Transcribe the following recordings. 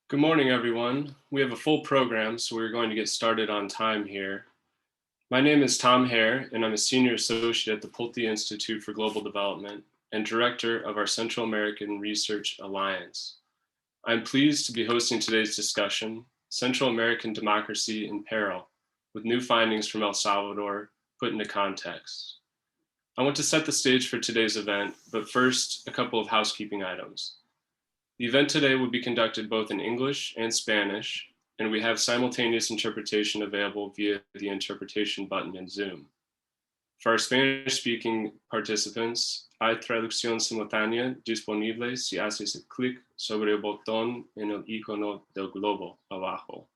Good morning, everyone. We have a full program, so we're going to get started on time here. My name is Tom Hare, and I'm a senior associate at the Pulte Institute for Global Development and director of our Central American Research Alliance. I'm pleased to be hosting today's discussion, Central American Democracy in Peril, with new findings from El Salvador put into context. I want to set the stage for today's event, but first, a couple of housekeeping items. The event today will be conducted both in English and Spanish, and we have simultaneous interpretation available via the interpretation button in Zoom. For our Spanish-speaking participants, hay traducción simultánea disponible si haces clic sobre el botón en el icono del globo abajo.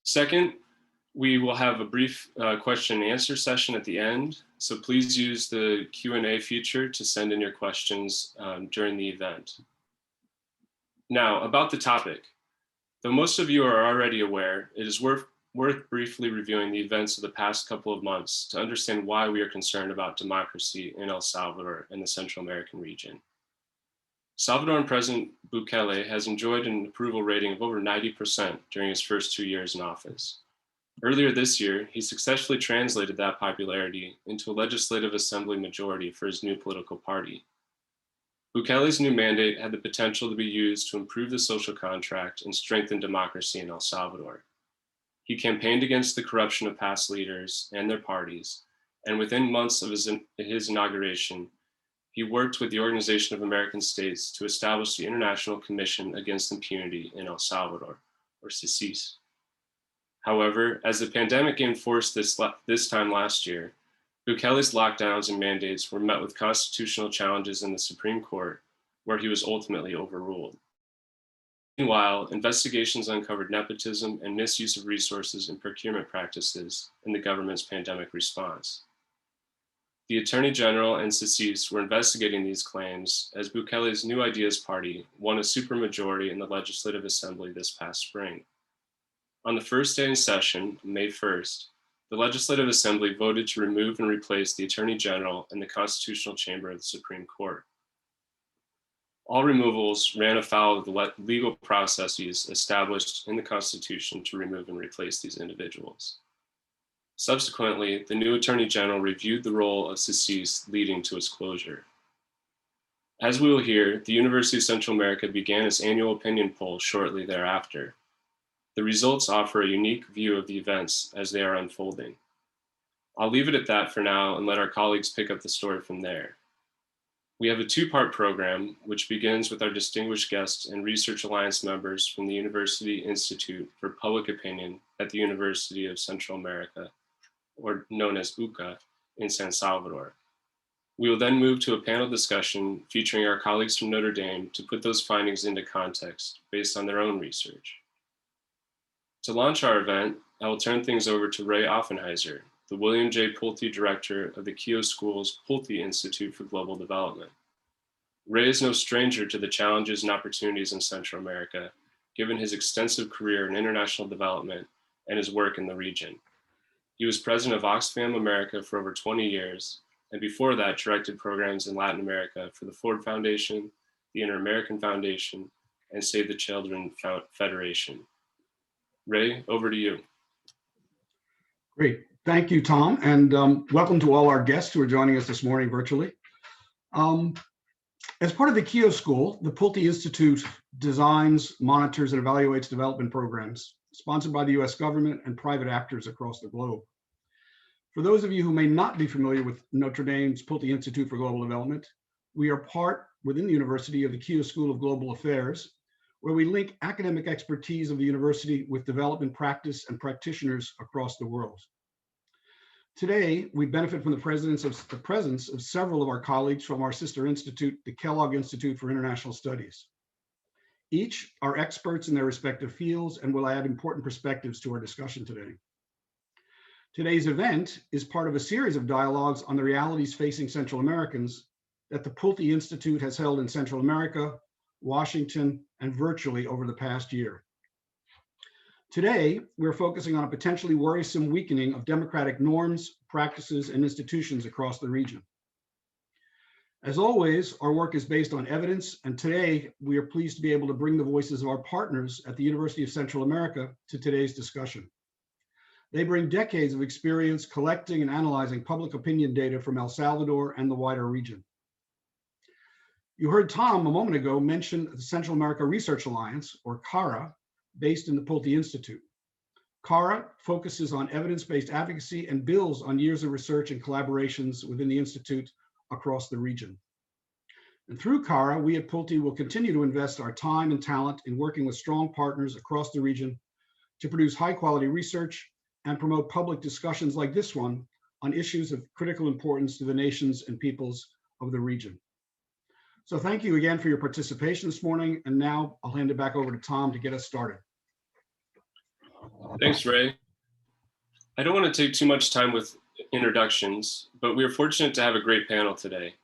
Second, we will have a brief question and answer session at the end, so please use the Q&A feature to send in your questions during the event. Now, about the topic. Though most of you are already aware, it is worth briefly reviewing the events of the past couple of months to understand why we are concerned about democracy in El Salvador and the Central American region. Salvadoran President Bukele has enjoyed an approval rating of over 90% during his first 2 years in office. Earlier this year, he successfully translated that popularity into a legislative assembly majority for his new political party. Bukele's new mandate had the potential to be used to improve the social contract and strengthen democracy in El Salvador. He campaigned against the corruption of past leaders and their parties, and within months of his inauguration, he worked with the Organization of American States to establish the International Commission Against Impunity in El Salvador, or CICIG. However, as the pandemic gained force this time last year, Bukele's lockdowns and mandates were met with constitutional challenges in the Supreme Court, where he was ultimately overruled. Meanwhile, investigations uncovered nepotism and misuse of resources and procurement practices in the government's pandemic response. The Attorney General and CICIG were investigating these claims as Bukele's New Ideas Party won a supermajority in the Legislative Assembly this past spring. On the first day in session, May 1st, the Legislative Assembly voted to remove and replace the Attorney General in the Constitutional Chamber of the Supreme Court. All removals ran afoul of the legal processes established in the Constitution to remove and replace these individuals. Subsequently, the new Attorney General reviewed the role of CICIG, leading to its closure. As we will hear, the University of Central America began its annual opinion poll shortly thereafter. The results offer a unique view of the events as they are unfolding. I'll leave it at that for now and let our colleagues pick up the story from there. We have a two-part program, which begins with our distinguished guests and Research Alliance members from the University Institute for Public Opinion at the University of Central America, or known as UCA, in San Salvador. We will then move to a panel discussion featuring our colleagues from Notre Dame to put those findings into context based on their own research. To launch our event, I will turn things over to Ray Offenheiser, the William J. Pulte Director of the Keough School's Pulte Institute for Global Development. Ray is no stranger to the challenges and opportunities in Central America, given his extensive career in international development and his work in the region. He was president of Oxfam America for over 20 years, and before that directed programs in Latin America for the Ford Foundation, the Inter-American Foundation, and Save the Children Federation. Ray, over to you. Great. Thank you, Tom, and welcome to all our guests who are joining us this morning virtually. As part of the Keough School, the Pulte Institute designs, monitors, and evaluates development programs sponsored by the US government and private actors across the globe. For those of you who may not be familiar with Notre Dame's Pulte Institute for Global Development, we are part within the University of the Keough School of Global Affairs, where we link academic expertise of the university with development practice and practitioners across the world. Today, we benefit from the presence of several of our colleagues from our sister institute, the Kellogg Institute for International Studies. Each are experts in their respective fields and will add important perspectives to our discussion today. Today's event is part of a series of dialogues on the realities facing Central Americans that the Pulte Institute has held in Central America, Washington, and virtually over the past year. Today, we're focusing on a potentially worrisome weakening of democratic norms, practices, and institutions across the region. As always, our work is based on evidence, and today we are pleased to be able to bring the voices of our partners at the University of Central America to today's discussion. They bring decades of experience collecting and analyzing public opinion data from El Salvador and the wider region. You heard Tom a moment ago mention the Central America Research Alliance, or CARA, based in the Pulte Institute. CARA focuses on evidence-based advocacy and builds on years of research and collaborations within the Institute across the region. And through CARA, we at Pulte will continue to invest our time and talent in working with strong partners across the region to produce high-quality research and promote public discussions like this one on issues of critical importance to the nations and peoples of the region. So thank you again for your participation this morning. And now I'll hand it back over to Tom to get us started. Thanks, Ray. I don't want to take too much time with introductions, but we are fortunate to have a great panel today.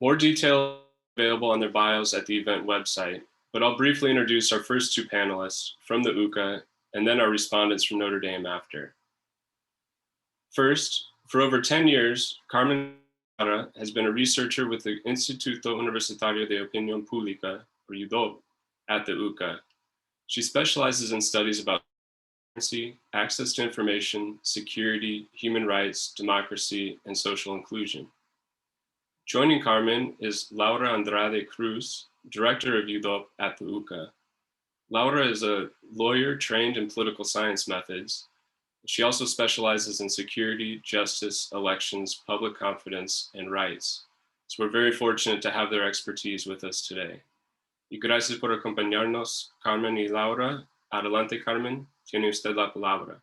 More detail available on their bios at the event website, but I'll briefly introduce our first two panelists from the UCA and then our respondents from Notre Dame after. First, for over 10 years, Carmen has been a researcher with the Instituto Universitario de Opinión Pública, or UDOP, at the UCA. She specializes in studies about transparency, access to information, security, human rights, democracy, and social inclusion. Joining Carmen is Laura Andrade Cruz, director of UDOP at the UCA. Laura is a lawyer trained in political science methods. She also specializes in security, justice, elections, public confidence, and rights. So we're very fortunate to have their expertise with us today. Y gracias por acompañarnos, Carmen y Laura. Adelante, Carmen. Tiene usted la palabra.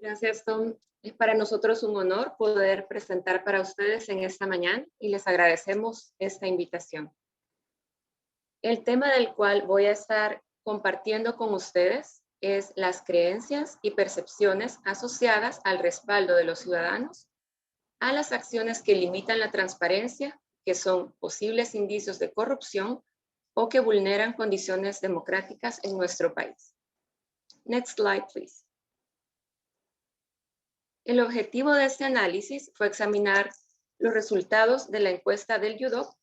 Gracias, Tom. Es para nosotros un honor poder presentar para ustedes en esta mañana y les agradecemos esta invitación. El tema del cual voy a estar compartiendo con ustedes es las creencias y percepciones asociadas al respaldo de los ciudadanos a las acciones que limitan la transparencia, que son posibles indicios de corrupción o que vulneran condiciones democráticas en nuestro país. Next slide, please. El objetivo de este análisis fue examinar los resultados de la encuesta del UDOP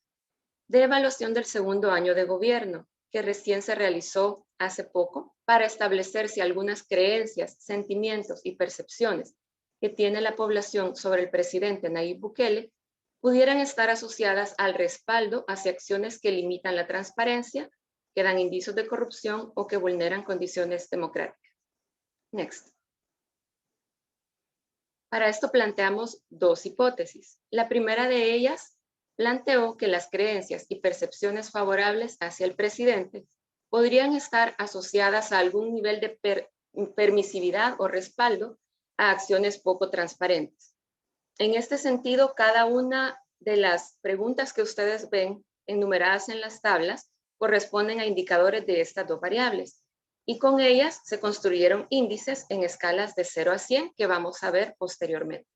de evaluación del segundo año de gobierno, que recién se realizó hace poco, para establecer si algunas creencias, sentimientos y percepciones que tiene la población sobre el presidente Nayib Bukele pudieran estar asociadas al respaldo hacia acciones que limitan la transparencia, que dan indicios de corrupción o que vulneran condiciones democráticas. Next. Para esto planteamos dos hipótesis. La primera de ellas planteó que las creencias y percepciones favorables hacia el presidente podrían estar asociadas a algún nivel de permisividad o respaldo a acciones poco transparentes. En este sentido, cada una de las preguntas que ustedes ven enumeradas en las tablas corresponden a indicadores de estas dos variables, y con ellas se construyeron índices en escalas de 0 a 100 que vamos a ver posteriormente.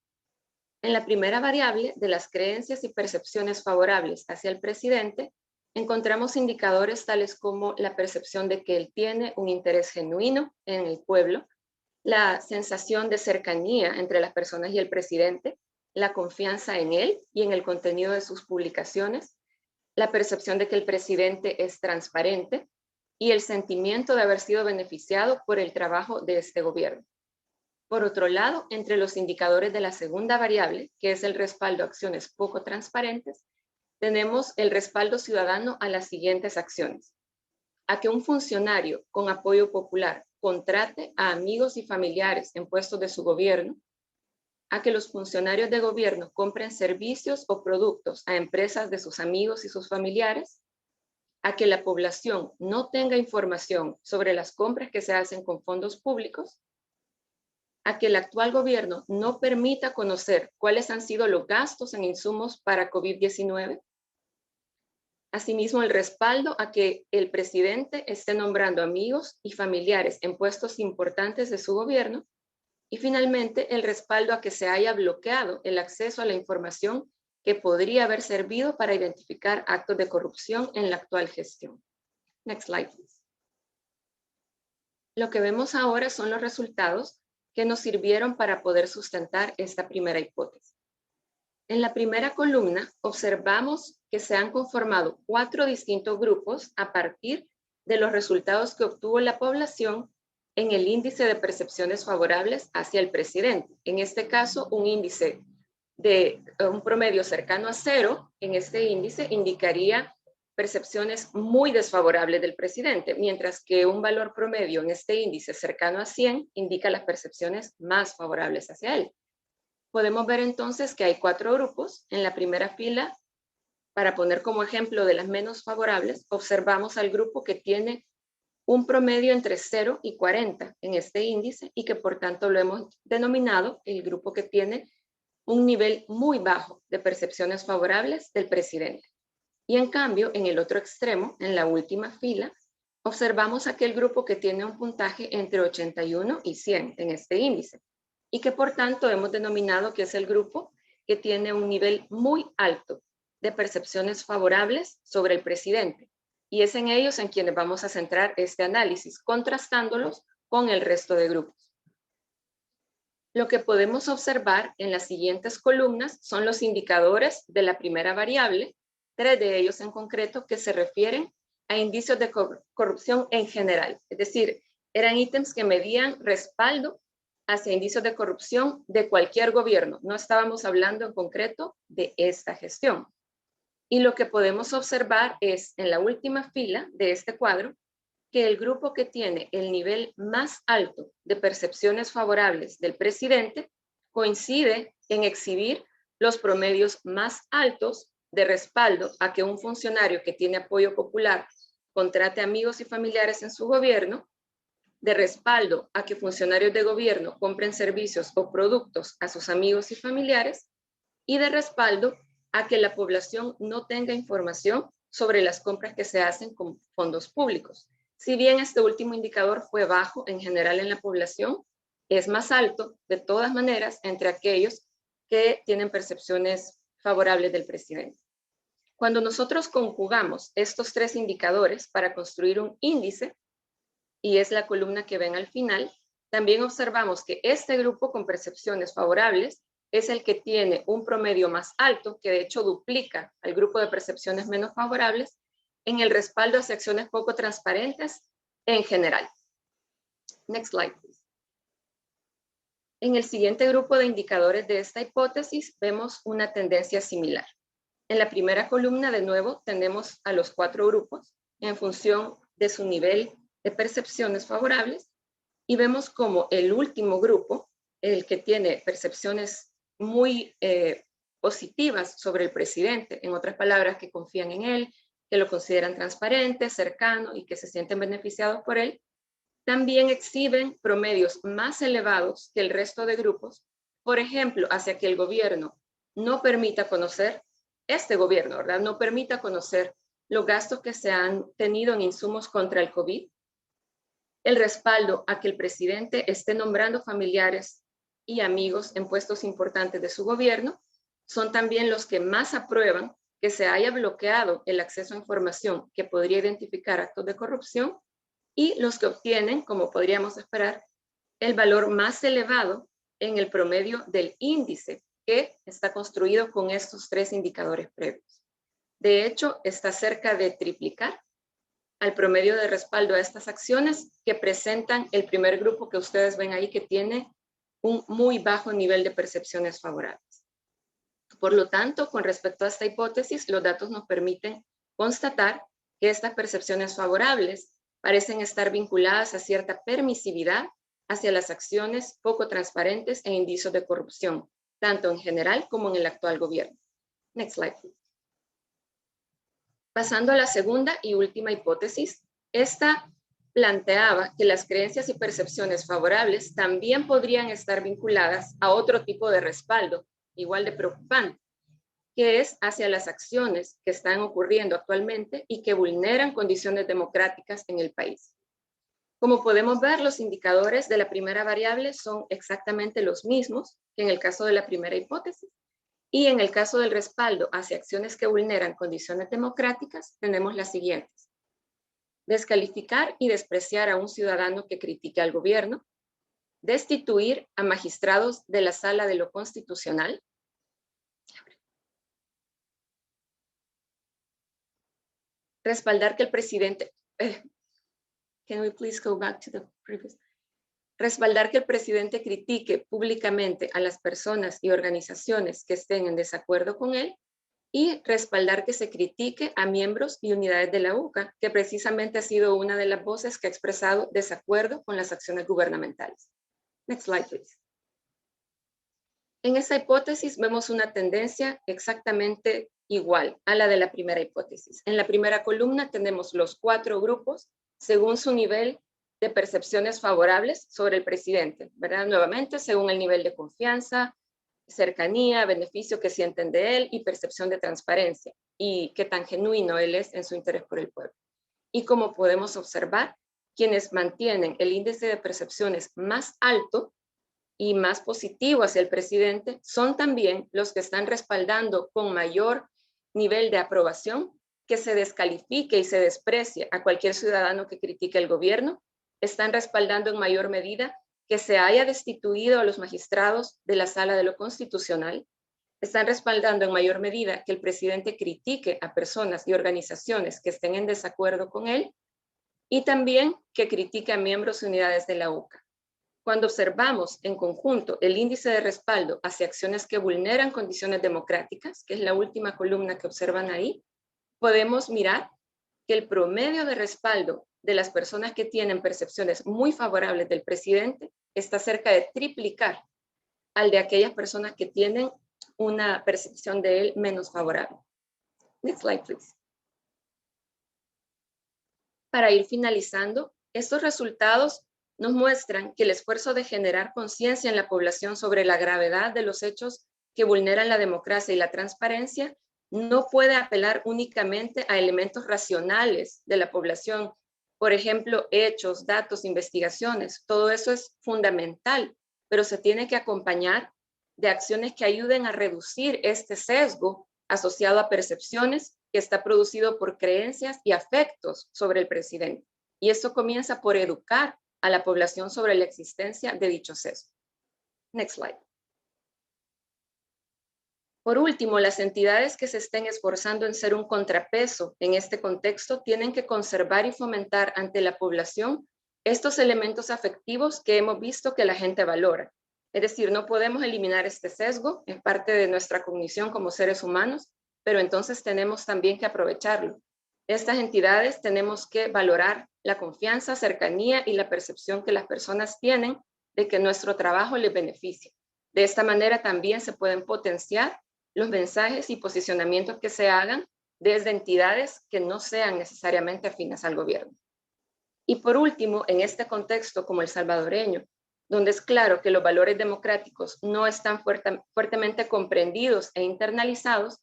En la primera variable de las creencias y percepciones favorables hacia el presidente, encontramos indicadores tales como la percepción de que él tiene un interés genuino en el pueblo, la sensación de cercanía entre las personas y el presidente, la confianza en él y en el contenido de sus publicaciones, la percepción de que el presidente es transparente y el sentimiento de haber sido beneficiado por el trabajo de este gobierno. Por otro lado, entre los indicadores de la segunda variable, que es el respaldo a acciones poco transparentes, tenemos el respaldo ciudadano a las siguientes acciones: a que un funcionario con apoyo popular contrate a amigos y familiares en puestos de su gobierno, a que los funcionarios de gobierno compren servicios o productos a empresas de sus amigos y sus familiares, a que la población no tenga información sobre las compras que se hacen con fondos públicos, a que el actual gobierno no permita conocer cuáles han sido los gastos en insumos para COVID-19. Asimismo, el respaldo a que el presidente esté nombrando amigos y familiares en puestos importantes de su gobierno. Y finalmente, el respaldo a que se haya bloqueado el acceso a la información que podría haber servido para identificar actos de corrupción en la actual gestión. Next slide, please. Lo que vemos ahora son los resultados que nos sirvieron para poder sustentar esta primera hipótesis. En la primera columna observamos que se han conformado 4 distintos grupos a partir de los resultados que obtuvo la población en el índice de percepciones favorables hacia el presidente. En este caso, un índice de un promedio cercano a 0, en este índice indicaría percepciones muy desfavorables del presidente, mientras que un valor promedio en este índice cercano a 100 indica las percepciones más favorables hacia él. Podemos ver entonces que hay 4 grupos. En la primera fila, para poner como ejemplo de las menos favorables, observamos al grupo que tiene un promedio entre 0 y 40 en este índice y que por tanto lo hemos denominado el grupo que tiene un nivel muy bajo de percepciones favorables del presidente. Y en cambio, en el otro extremo, en la última fila, observamos aquel grupo que tiene un puntaje entre 81 y 100 en este índice y que por tanto hemos denominado que es el grupo que tiene un nivel muy alto de percepciones favorables sobre el presidente. Y es en ellos en quienes vamos a centrar este análisis, contrastándolos con el resto de grupos. Lo que podemos observar en las siguientes columnas son los indicadores de la primera variable, 3 de ellos en concreto que se refieren a indicios de corrupción en general. Es decir, eran ítems que medían respaldo hacia indicios de corrupción de cualquier gobierno. No estábamos hablando en concreto de esta gestión. Y lo que podemos observar es en la última fila de este cuadro que el grupo que tiene el nivel más alto de percepciones favorables del presidente coincide en exhibir los promedios más altos de respaldo a que un funcionario que tiene apoyo popular contrate amigos y familiares en su gobierno, de respaldo a que funcionarios de gobierno compren servicios o productos a sus amigos y familiares, y de respaldo a que la población no tenga información sobre las compras que se hacen con fondos públicos. Si bien este último indicador fue bajo en general en la población, es más alto de todas maneras entre aquellos que tienen percepciones favorables del presidente. Cuando nosotros conjugamos estos 3 indicadores para construir un índice, y es la columna que ven al final, también observamos que este grupo con percepciones favorables es el que tiene un promedio más alto, que de hecho duplica al grupo de percepciones menos favorables, en el respaldo hacia acciones poco transparentes en general. Next slide, please. En el siguiente grupo de indicadores de esta hipótesis vemos una tendencia similar. En la primera columna, de nuevo, tenemos a los 4 grupos en función de su nivel de percepciones favorables y vemos como el último grupo, el que tiene percepciones muy positivas sobre el presidente, en otras palabras, que confían en él, que lo consideran transparente, cercano y que se sienten beneficiados por él, también exhiben promedios más elevados que el resto de grupos, por ejemplo, hacia que el gobierno no permita conocer, este gobierno, ¿verdad? No permita conocer los gastos que se han tenido en insumos contra el COVID, el respaldo a que el presidente esté nombrando familiares y amigos en puestos importantes de su gobierno, son también los que más aprueban que se haya bloqueado el acceso a información que podría identificar actos de corrupción y los que obtienen, como podríamos esperar, el valor más elevado en el promedio del índice que está construido con estos 3 indicadores previos. De hecho, está cerca de triplicar al promedio de respaldo a estas acciones que presentan el primer grupo que ustedes ven ahí, que tiene un muy bajo nivel de percepciones favorables. Por lo tanto, con respecto a esta hipótesis, los datos nos permiten constatar que estas percepciones favorables parecen estar vinculadas a cierta permisividad hacia las acciones poco transparentes e indicios de corrupción, tanto en general como en el actual gobierno. Next slide, please. Pasando a la segunda y última hipótesis, esta planteaba que las creencias y percepciones favorables también podrían estar vinculadas a otro tipo de respaldo, igual de preocupante, que es hacia las acciones que están ocurriendo actualmente y que vulneran condiciones democráticas en el país. Como podemos ver, los indicadores de la primera variable son exactamente los mismos que en el caso de la primera hipótesis. Y en el caso del respaldo hacia acciones que vulneran condiciones democráticas, tenemos las siguientes. Descalificar y despreciar a un ciudadano que critique al gobierno, destituir a magistrados de la Sala de lo Constitucional, respaldar que el presidente, can we please go back to the previous? Respaldar que el presidente critique públicamente a las personas y organizaciones que estén en desacuerdo con él, y respaldar que se critique a miembros y unidades de la UCA, que precisamente ha sido una de las voces que ha expresado desacuerdo con las acciones gubernamentales. Next slide, please. En esa hipótesis vemos una tendencia exactamente igual a la de la primera hipótesis. En la primera columna tenemos los 4 grupos según su nivel de percepciones favorables sobre el presidente, ¿verdad? Nuevamente, según el nivel de confianza, cercanía, beneficio que sienten de él y percepción de transparencia y qué tan genuino él es en su interés por el pueblo. Y como podemos observar, quienes mantienen el índice de percepciones más alto y más positivo hacia el presidente son también los que están respaldando con mayor nivel de aprobación que se descalifique y se desprecie a cualquier ciudadano que critique el gobierno. Están respaldando en mayor medida que se haya destituido a los magistrados de la Sala de lo Constitucional. Están respaldando en mayor medida que el presidente critique a personas y organizaciones que estén en desacuerdo con él y también que critique a miembros y unidades de la UCA. Cuando observamos en conjunto el índice de respaldo hacia acciones que vulneran condiciones democráticas, que es la última columna que observan ahí, podemos mirar que el promedio de respaldo de las personas que tienen percepciones muy favorables del presidente está cerca de triplicar al de aquellas personas que tienen una percepción de él menos favorable. Next slide, please. Para ir finalizando, estos resultados nos muestran que el esfuerzo de generar conciencia en la población sobre la gravedad de los hechos que vulneran la democracia y la transparencia no puede apelar únicamente a elementos racionales de la población. Por ejemplo, hechos, datos, investigaciones, todo eso es fundamental, pero se tiene que acompañar de acciones que ayuden a reducir este sesgo asociado a percepciones que está producido por creencias y afectos sobre el presidente. Y esto comienza por educar a la población sobre la existencia de dicho sesgo. Next slide. Por último, las entidades que se estén esforzando en ser un contrapeso en este contexto tienen que conservar y fomentar ante la población estos elementos afectivos que hemos visto que la gente valora. Es decir, no podemos eliminar este sesgo, es parte de nuestra cognición como seres humanos, pero entonces tenemos también que aprovecharlo. Estas entidades tenemos que valorar la confianza, cercanía y la percepción que las personas tienen de que nuestro trabajo les beneficia. De esta manera también se pueden potenciar los mensajes y posicionamientos que se hagan desde entidades que no sean necesariamente afines al gobierno. Y por último, en este contexto como el salvadoreño, donde es claro que los valores democráticos no están fuertemente comprendidos e internalizados,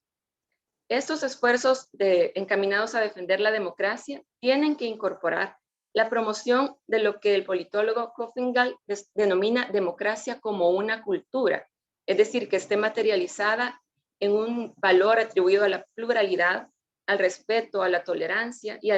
estos esfuerzos encaminados a defender la democracia tienen que incorporar la promoción de lo que el politólogo Kofingal denomina democracia como una cultura, es decir, que esté materializada en un valor atribuido a la pluralidad, al respeto, a la tolerancia y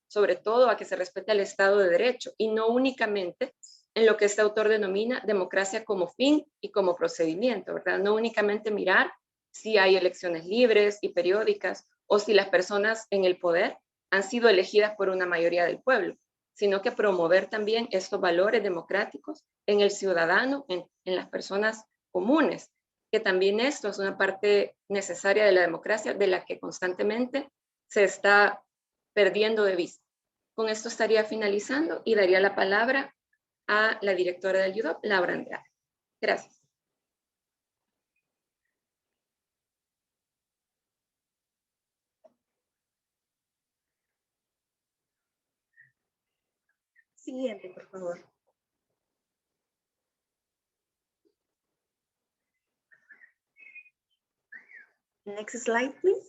sobre todo a que se respete el Estado de Derecho y no únicamente en lo que este autor denomina democracia como fin y como procedimiento, ¿verdad? No únicamente mirar si hay elecciones libres y periódicas o si las personas en el poder han sido elegidas por una mayoría del pueblo, sino que promover también estos valores democráticos en el ciudadano, en las personas comunes, que también esto es una parte necesaria de la democracia de la que constantemente se está perdiendo de vista. Con esto estaría finalizando y daría la palabra a la directora del UDOP, Laura Andrade. Gracias. Siguiente, por favor. Next slide, please.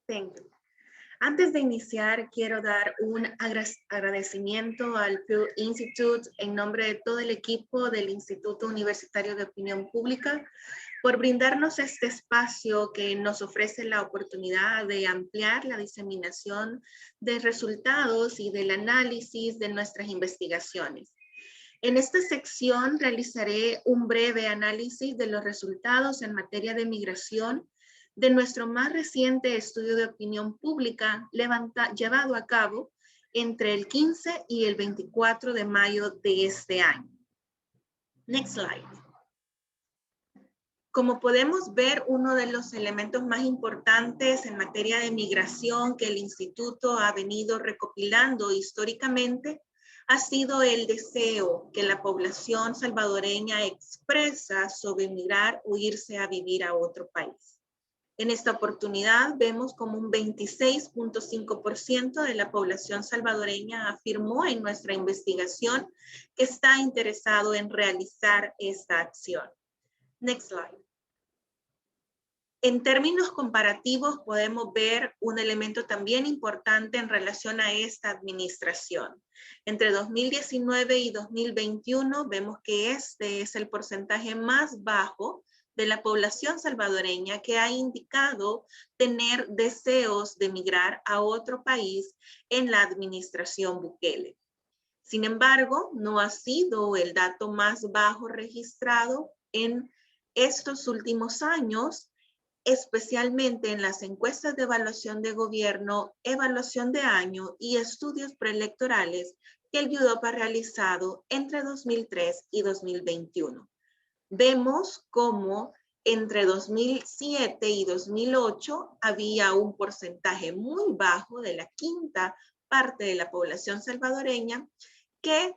Thank you. Antes de iniciar, quiero dar un agradecimiento al Pew Institute en nombre de todo el equipo del Instituto Universitario de Opinión Pública por brindarnos este espacio que nos ofrece la oportunidad de ampliar la diseminación de resultados y del análisis de nuestras investigaciones. En esta sección realizaré un breve análisis de los resultados en materia de migración de nuestro más reciente estudio de opinión pública llevado a cabo entre el 15 y el 24 de mayo de este año. Next slide. Como podemos ver, uno de los elementos más importantes en materia de migración que el instituto ha venido recopilando históricamente ha sido el deseo que la población salvadoreña expresa sobre emigrar o irse a vivir a otro país. En esta oportunidad vemos como un 26.5% de la población salvadoreña afirmó en nuestra investigación que está interesado en realizar esta acción. Next slide. En términos comparativos podemos ver un elemento también importante en relación a esta administración. Entre 2019 y 2021 vemos que este es el porcentaje más bajo de la población salvadoreña que ha indicado tener deseos de migrar a otro país en la administración Bukele. Sin embargo, no ha sido el dato más bajo registrado en estos últimos años, especialmente en las encuestas de evaluación de gobierno, evaluación de año y estudios preelectorales que el UDOP ha realizado entre 2003 y 2021. Vemos cómo entre 2007 y 2008 había un porcentaje muy bajo de la quinta parte de la población salvadoreña que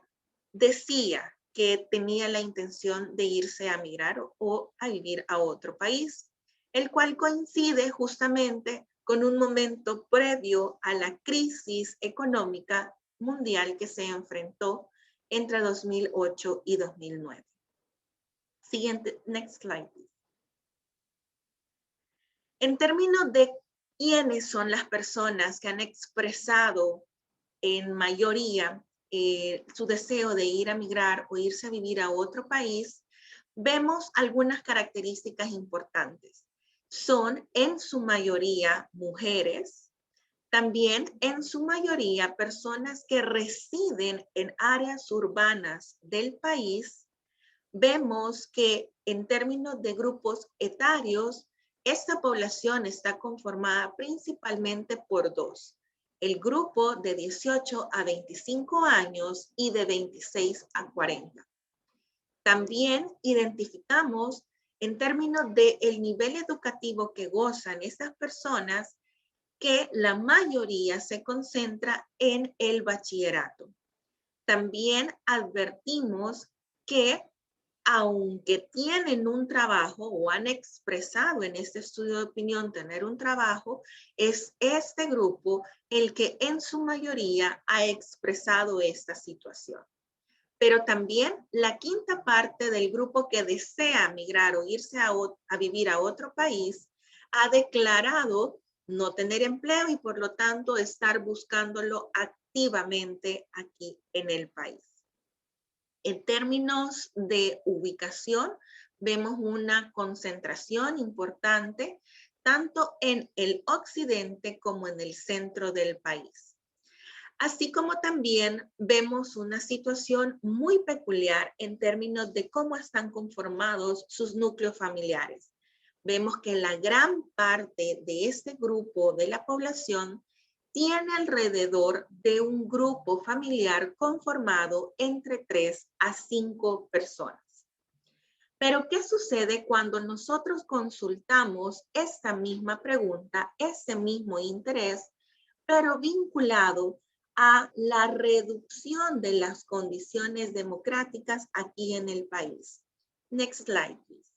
decía que tenía la intención de irse a migrar o a vivir a otro país, el cual coincide justamente con un momento previo a la crisis económica mundial que se enfrentó entre 2008 y 2009. Siguiente, next slide, please. En términos de quiénes son las personas que han expresado en mayoría su deseo de ir a migrar o irse a vivir a otro país, vemos algunas características importantes. Son en su mayoría mujeres, también en su mayoría personas que residen en áreas urbanas del país. Vemos que en términos de grupos etarios, esta población está conformada principalmente por dos: el grupo de 18 a 25 años y de 26 a 40. También identificamos en términos del nivel educativo que gozan estas personas que la mayoría se concentra en el bachillerato. También advertimos que aunque tienen un trabajo o han expresado en este estudio de opinión tener un trabajo, es este grupo el que en su mayoría ha expresado esta situación. Pero también la quinta parte del grupo que desea migrar o irse a vivir a otro país ha declarado no tener empleo y por lo tanto estar buscándolo activamente aquí en el país. En términos de ubicación, vemos una concentración importante tanto en el occidente como en el centro del país. Así como también vemos una situación muy peculiar en términos de cómo están conformados sus núcleos familiares. Vemos que la gran parte de este grupo de la población tiene alrededor de un grupo familiar conformado entre 3 a 5 personas. Pero, ¿qué sucede cuando nosotros consultamos esta misma pregunta, ese mismo interés, pero vinculado a la reducción de las condiciones democráticas aquí en el país? Next slide, please.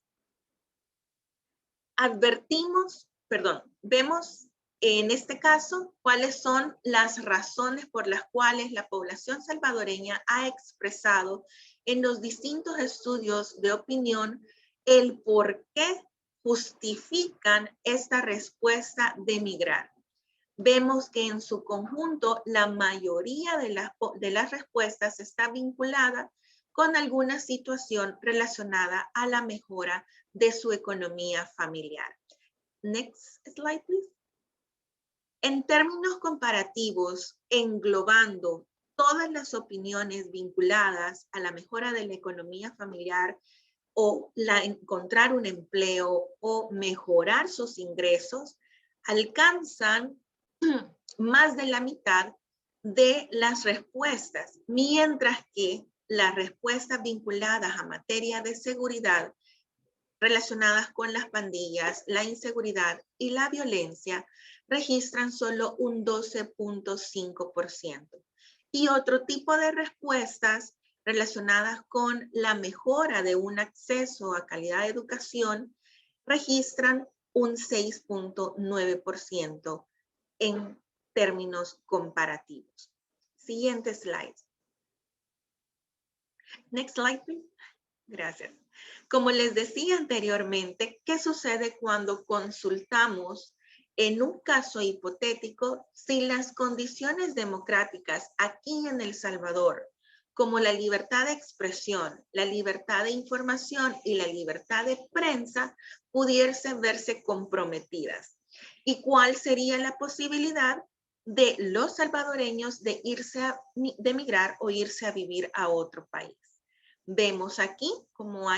Vemos en este caso cuáles son las razones por las cuales la población salvadoreña ha expresado en los distintos estudios de opinión el por qué justifican esta respuesta de migrar. Vemos que en su conjunto la mayoría de las respuestas está vinculada con alguna situación relacionada a la mejora de su economía familiar. Next slide, please. En términos comparativos, englobando todas las opiniones vinculadas a la mejora de la economía familiar, o encontrar un empleo o mejorar sus ingresos, alcanzan más de la mitad de las respuestas, mientras que las respuestas vinculadas a materia de seguridad relacionadas con las pandillas, la inseguridad y la violencia registran solo un 12.5%. Y otro tipo de respuestas relacionadas con la mejora de un acceso a calidad de educación registran un 6.9% en términos comparativos. Siguiente slide. Next slide, please. Gracias. Como les decía anteriormente, ¿qué sucede cuando consultamos en un caso hipotético si las condiciones democráticas aquí en El Salvador, como la libertad de expresión, la libertad de información y la libertad de prensa, pudiesen verse comprometidas? ¿Y cuál sería la posibilidad de los salvadoreños de emigrar o irse a vivir a otro país? Vemos aquí como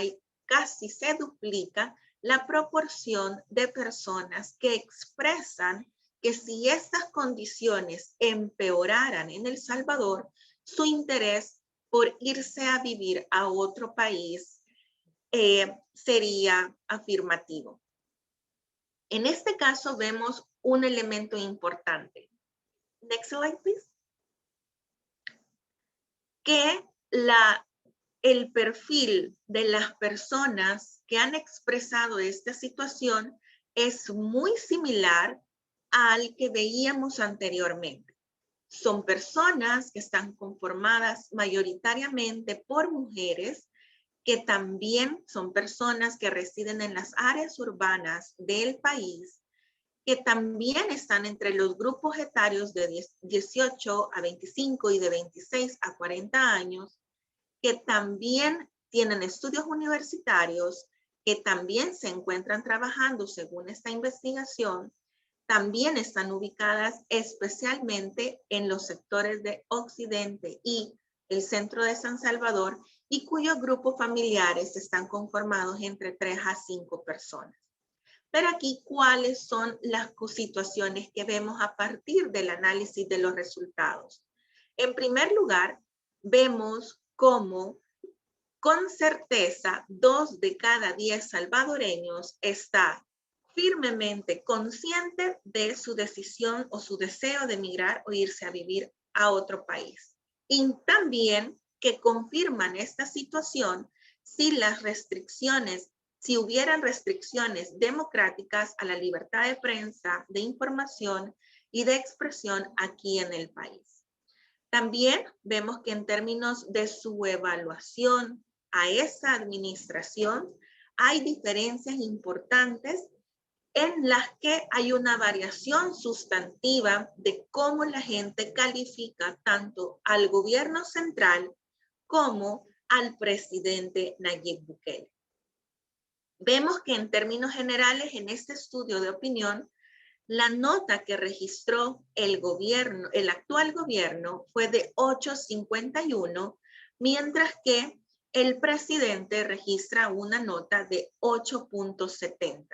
casi se duplica la proporción de personas que expresan que si estas condiciones empeoraran en El Salvador, su interés por irse a vivir a otro país sería afirmativo. En este caso vemos un elemento importante. Next slide, please. Que el perfil de las personas que han expresado esta situación es muy similar al que veíamos anteriormente. Son personas que están conformadas mayoritariamente por mujeres, que también son personas que residen en las áreas urbanas del país, que también están entre los grupos etarios de 18 a 25 y de 26 a 40 años, que también tienen estudios universitarios, que también se encuentran trabajando según esta investigación, también están ubicadas especialmente en los sectores de Occidente y el centro de San Salvador, y cuyos grupos familiares están conformados entre 3 a 5 personas. Pero aquí, ¿cuáles son las situaciones que vemos a partir del análisis de los resultados? En primer lugar, vemos cómo con certeza 2 de cada 10 salvadoreños está firmemente consciente de su decisión o su deseo de emigrar o irse a vivir a otro país. Y también que confirman esta situación si hubieran restricciones democráticas a la libertad de prensa, de información y de expresión aquí en el país. También vemos que en términos de su evaluación a esa administración, hay diferencias importantes en las que hay una variación sustantiva de cómo la gente califica tanto al gobierno central como al presidente Nayib Bukele. Vemos que en términos generales, en este estudio de opinión, la nota que registró el actual gobierno fue de 8.51, mientras que el presidente registra una nota de 8.70.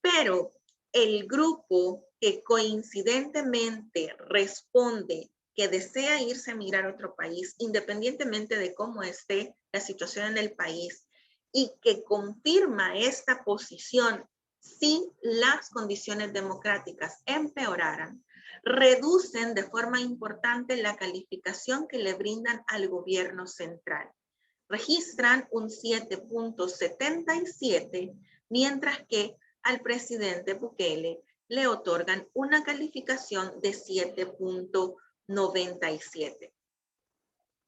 Pero el grupo que coincidentemente responde que desea irse a emigrar a otro país, independientemente de cómo esté la situación en el país, y que confirma esta posición si las condiciones democráticas empeoraran, reducen de forma importante la calificación que le brindan al gobierno central. Registran un 7.77, mientras que al presidente Bukele le otorgan una calificación de 7.97.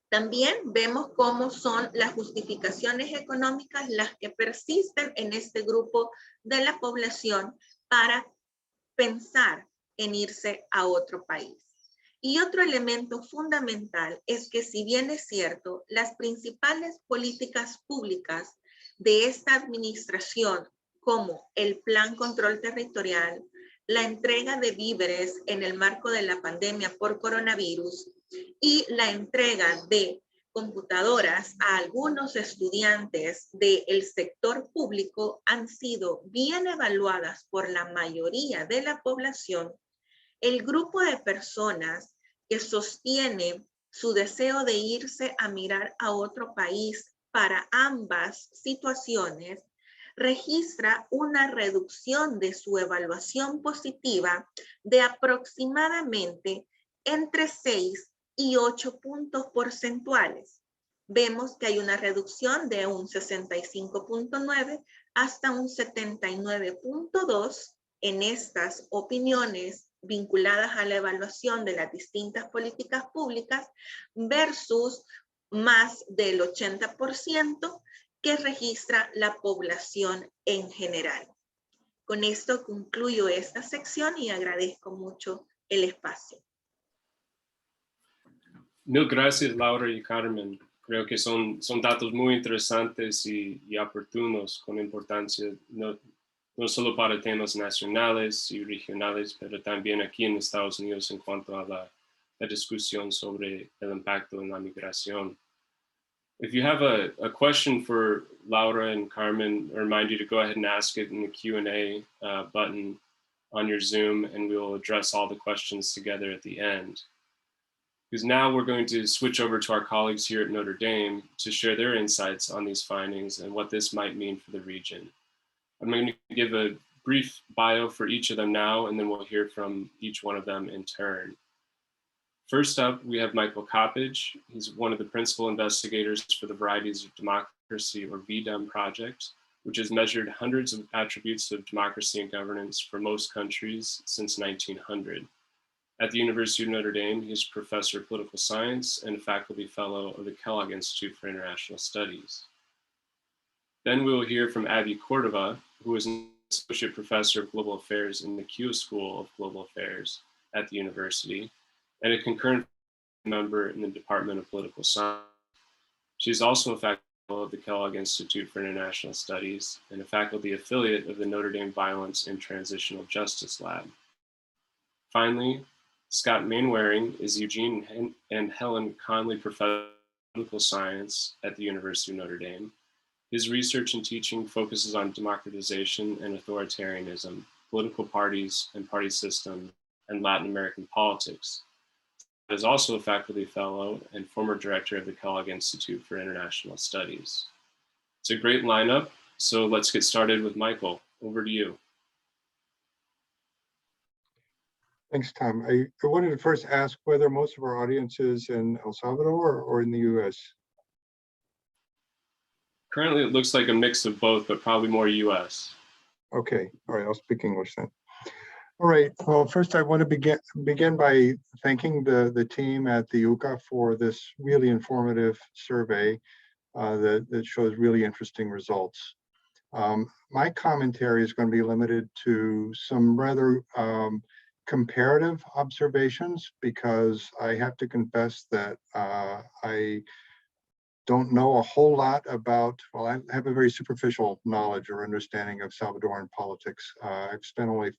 También vemos cómo son las justificaciones económicas las que persisten en este grupo de la población para pensar en irse a otro país. Y otro elemento fundamental es que, si bien es cierto, las principales políticas públicas de esta administración, como el Plan Control Territorial, la entrega de víveres en el marco de la pandemia por coronavirus y la entrega de computadoras a algunos estudiantes del sector público han sido bien evaluadas por la mayoría de la población, el grupo de personas que sostiene su deseo de irse a mirar a otro país para ambas situaciones registra una reducción de su evaluación positiva de aproximadamente entre 6 y 8 puntos porcentuales. Vemos que hay una reducción de un 65.9 hasta un 79.2 en estas opiniones vinculadas a la evaluación de las distintas políticas públicas versus más del 80% que registra la población en general. Con esto concluyo esta sección y agradezco mucho el espacio. Mil gracias, Laura y Carmen. Creo que son datos muy interesantes y oportunos, con importancia no solo para temas nacionales y regionales, pero también aquí en Estados Unidos en cuanto a la discusión sobre el impacto en la migración. If you have a question for Laura and Carmen, I remind you to go ahead and ask it in the Q&A button on your Zoom, and we will address all the questions together at the end. Because now we're going to switch over to our colleagues here at Notre Dame to share their insights on these findings and what this might mean for the region. I'm going to give a brief bio for each of them now, and then we'll hear from each one of them in turn. First up, we have Michael Coppage. He's one of the principal investigators for the Varieties of Democracy, or VDEM project, which has measured hundreds of attributes of democracy and governance for most countries since 1900. At the University of Notre Dame, he's professor of political science and a faculty fellow of the Kellogg Institute for International Studies. Then we will hear from Abby Cordova, who is an associate professor of global affairs in the Keough School of Global Affairs at the university, and a concurrent member in the Department of Political Science. She is also a faculty fellow of the Kellogg Institute for International Studies and a faculty affiliate of the Notre Dame Violence and Transitional Justice Lab. Finally, Scott Mainwaring is Eugene and Helen Conley Professor of Political Science at the University of Notre Dame. His research and teaching focuses on democratization and authoritarianism, political parties and party systems, and Latin American politics. He is also a faculty fellow and former director of the Kellogg Institute for International Studies. It's a great lineup, so let's get started with Michael. Over to you. Thanks, Tom. I wanted to first ask whether most of our audience is in El Salvador or in the US. Currently, it looks like a mix of both, but probably more US. Okay, all right, I'll speak English then. All right, well, first I want to begin by thanking the team at the UCA for this really informative survey that shows really interesting results. My commentary is going to be limited to some rather comparative observations because I have to confess that I don't know a whole lot about, well, I have a very superficial knowledge or understanding of Salvadoran politics. I've spent only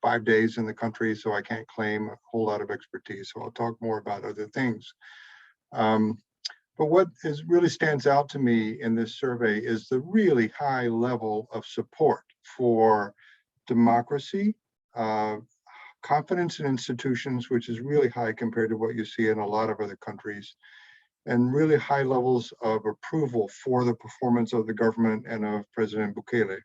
5 days in the country, so I can't claim a whole lot of expertise. So I'll talk more about other things. But what really stands out to me in this survey is the really high level of support for democracy, confidence in institutions, which is really high compared to what you see in a lot of other countries, and really high levels of approval for the performance of the government and of President Bukele.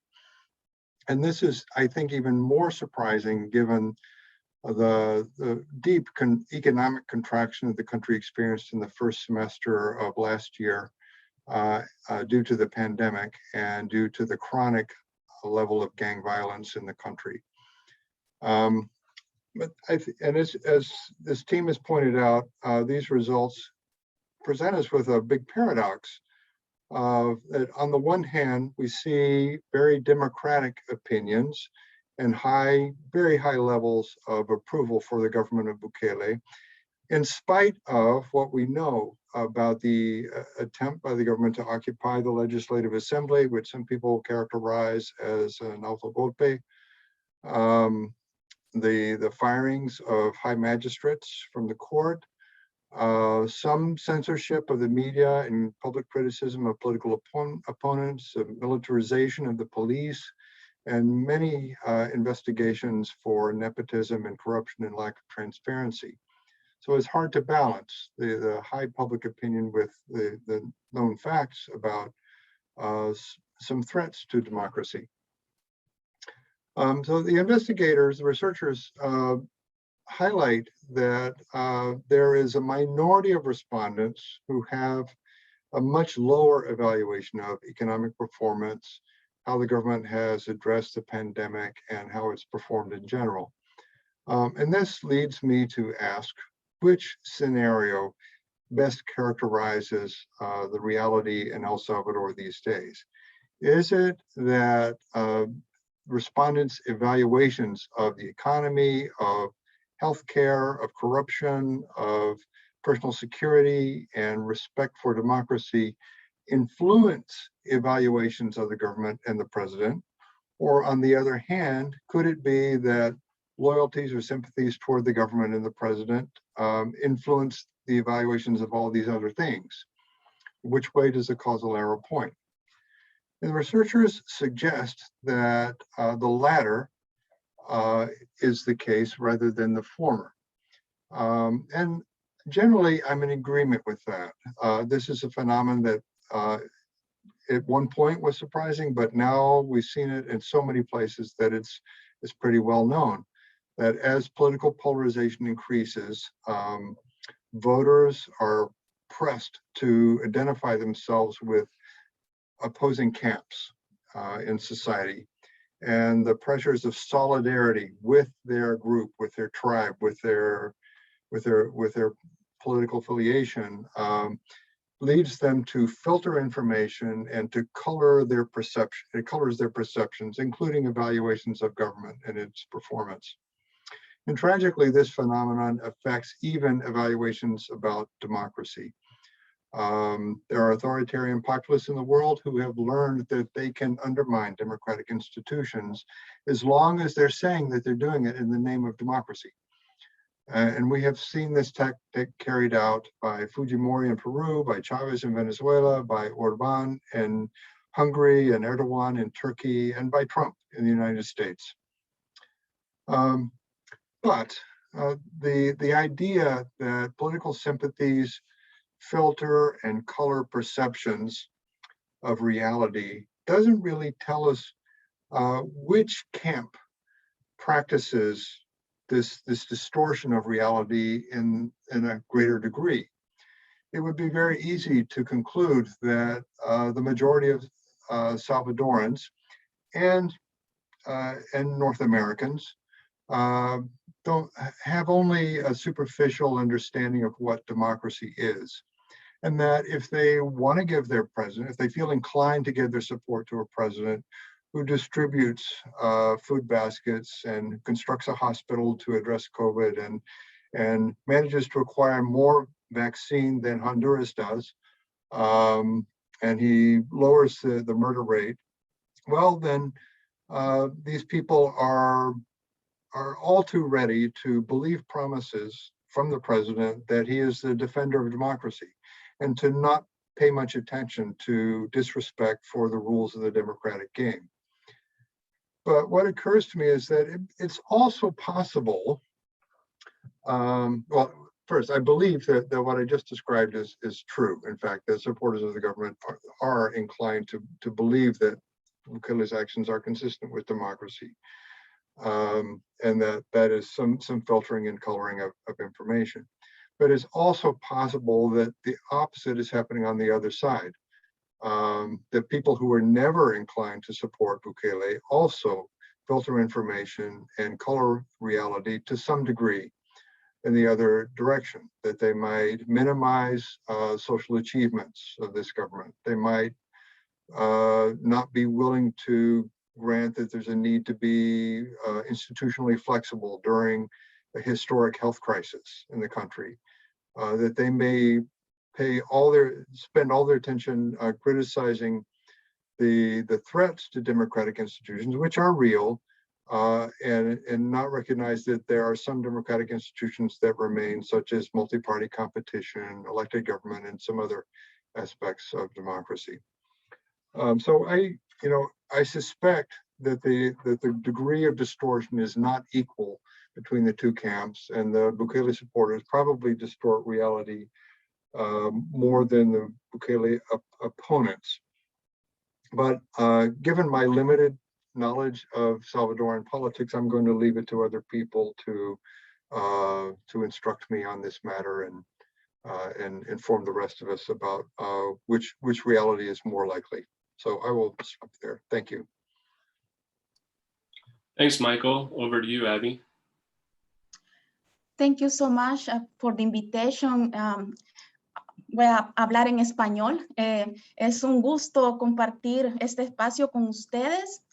And this is, I think, even more surprising given the deep economic contraction that the country experienced in the first semester of last year due to the pandemic and due to the chronic level of gang violence in the country. But as this team has pointed out, these results present us with a big paradox. That on the one hand, we see very democratic opinions and very high levels of approval for the government of Bukele, in spite of what we know about the attempt by the government to occupy the Legislative Assembly, which some people characterize as an autogolpe, the firings of high magistrates from the court, some censorship of the media and public criticism of political opponents, militarization of the police, and many investigations for nepotism and corruption and lack of transparency. So it's hard to balance the high public opinion with the known facts about some threats to democracy. So the investigators, the researchers, highlight that there is a minority of respondents who have a much lower evaluation of economic performance, how the government has addressed the pandemic, and how it's performed in general. And this leads me to ask, which scenario best characterizes the reality in El Salvador these days? Is it that respondents' evaluations of the economy, of healthcare, of corruption, of personal security, and respect for democracy influence evaluations of the government and the president? Or on the other hand, could it be that loyalties or sympathies toward the government and the president influence the evaluations of all these other things? Which way does the causal arrow point? And the researchers suggest that the latter is the case rather than the former. And generally, I'm in agreement with that. This is a phenomenon that at one point was surprising, but now we've seen it in so many places that it's pretty well known that as political polarization increases, voters are pressed to identify themselves with opposing camps in society, and the pressures of solidarity with their group, with their tribe, with their political affiliation leads them to filter information and to color their perception. It colors their perceptions, including evaluations of government and its performance. And tragically, this phenomenon affects even evaluations about democracy. There are authoritarian populists in the world who have learned that they can undermine democratic institutions as long as they're saying that they're doing it in the name of democracy. And we have seen this tactic carried out by Fujimori in Peru, by Chavez in Venezuela, by Orbán in Hungary, and Erdogan in Turkey, and by Trump in the United States. But the idea that political sympathies filter and color perceptions of reality doesn't really tell us which camp practices this distortion of reality in a greater degree. It would be very easy to conclude that the majority of Salvadorans and North Americans don't have only a superficial understanding of what democracy is. And that if they want to give their president, if they feel inclined to give their support to a president who distributes food baskets and constructs a hospital to address COVID and manages to acquire more vaccine than Honduras does, and he lowers the murder rate, well, then these people are all too ready to believe promises from the president that he is the defender of democracy, and to not pay much attention to disrespect for the rules of the democratic game. But what occurs to me is that it's also possible, well, first, I believe that what I just described is true. In fact, the supporters of the government are inclined to believe that Bukele's actions are consistent with democracy. And that is some filtering and coloring of information. But it's also possible that the opposite is happening on the other side. That people who are never inclined to support Bukele also filter information and color reality to some degree in the other direction, that they might minimize social achievements of this government. They might not be willing to grant that there's a need to be institutionally flexible during a historic health crisis in the country, that they may spend all their attention criticizing the threats to democratic institutions, which are real, and not recognize that there are some democratic institutions that remain, such as multi-party competition, elected government, and some other aspects of democracy. So I suspect that the degree of distortion is not equal between the two camps, and the Bukele supporters probably distort reality more than the Bukele opponents. But given my limited knowledge of Salvadoran politics, I'm going to leave it to other people to instruct me on this matter and inform the rest of us about which reality is more likely. So I will stop there. Thank you. Thanks, Michael. Over to you, Abby. Thank you so much for the invitation. Voy a hablar en español. Es un gusto compartir este espacio con ustedes.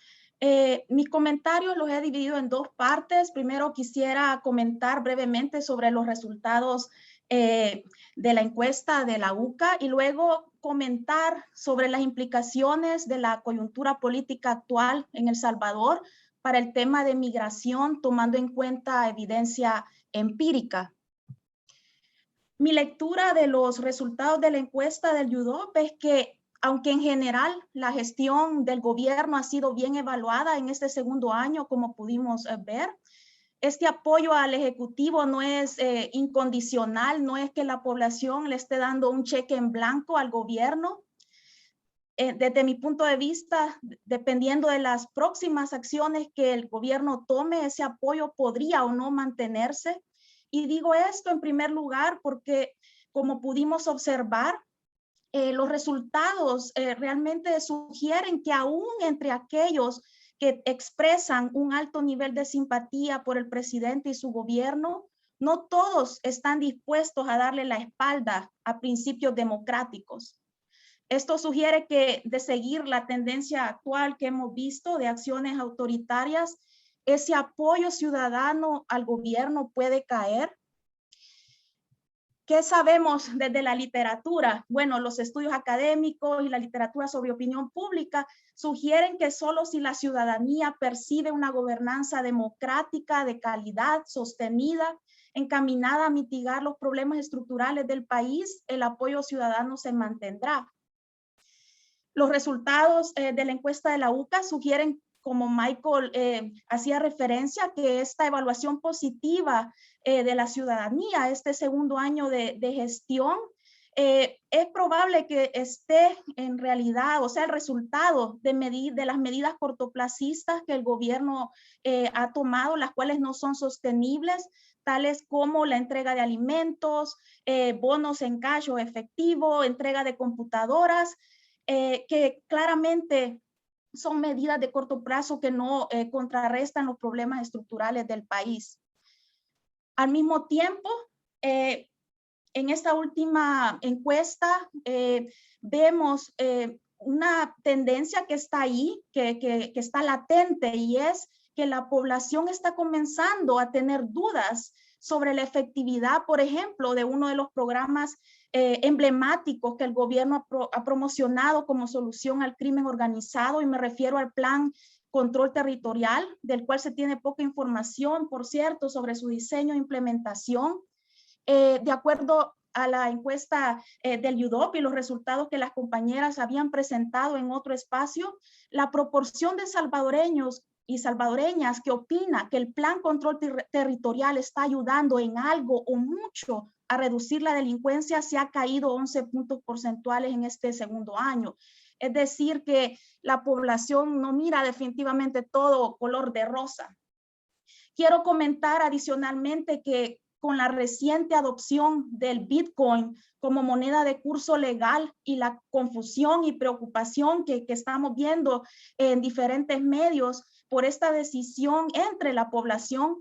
Mis comentarios los he dividido en dos partes. Primero quisiera comentar brevemente sobre los resultados de la encuesta de la UCA y luego comentar sobre las implicaciones de la coyuntura política actual en El Salvador para el tema de migración, tomando en cuenta evidencia empírica. Mi lectura de los resultados de la encuesta del UDOP es que, aunque en general la gestión del gobierno ha sido bien evaluada en este segundo año, como pudimos ver, este apoyo al Ejecutivo no es incondicional, no es que la población le esté dando un cheque en blanco al gobierno. Desde mi punto de vista, dependiendo de las próximas acciones que el gobierno tome, ese apoyo podría o no mantenerse. Y digo esto en primer lugar porque, como pudimos observar, los resultados realmente sugieren que aún entre aquellos que expresan un alto nivel de simpatía por el presidente y su gobierno, no todos están dispuestos a darle la espalda a principios democráticos. Esto sugiere que de seguir la tendencia actual que hemos visto de acciones autoritarias, ese apoyo ciudadano al gobierno puede caer. ¿Qué sabemos desde la literatura? Bueno, los estudios académicos y la literatura sobre opinión pública sugieren que solo si la ciudadanía percibe una gobernanza democrática de calidad, sostenida, encaminada a mitigar los problemas estructurales del país, el apoyo ciudadano se mantendrá. Los resultados de la encuesta de la UCA sugieren, como Michael hacía referencia, que esta evaluación positiva de la ciudadanía, este segundo año de gestión, es probable que esté en realidad, o sea, el resultado de las medidas cortoplacistas que el gobierno ha tomado, las cuales no son sostenibles, tales como la entrega de alimentos, bonos en cash o efectivo, entrega de computadoras, que claramente son medidas de corto plazo que no contrarrestan los problemas estructurales del país. Al mismo tiempo, en esta última encuesta vemos una tendencia que está ahí, que está latente, y es que la población está comenzando a tener dudas sobre la efectividad, por ejemplo, de uno de los programas emblemáticos que el gobierno ha promocionado como solución al crimen organizado, y me refiero al Plan Control Territorial, del cual se tiene poca información, por cierto, sobre su diseño e implementación. De acuerdo a la encuesta del UDOP y los resultados que las compañeras habían presentado en otro espacio, la proporción de salvadoreños y salvadoreñas que opina que el Plan Control Territorial está ayudando en algo o mucho a reducir la delincuencia se ha caído 11 puntos porcentuales en este segundo año. Es decir, que la población no mira definitivamente todo color de rosa. Quiero comentar adicionalmente que con la reciente adopción del Bitcoin como moneda de curso legal y la confusión y preocupación que estamos viendo en diferentes medios por esta decisión entre la población,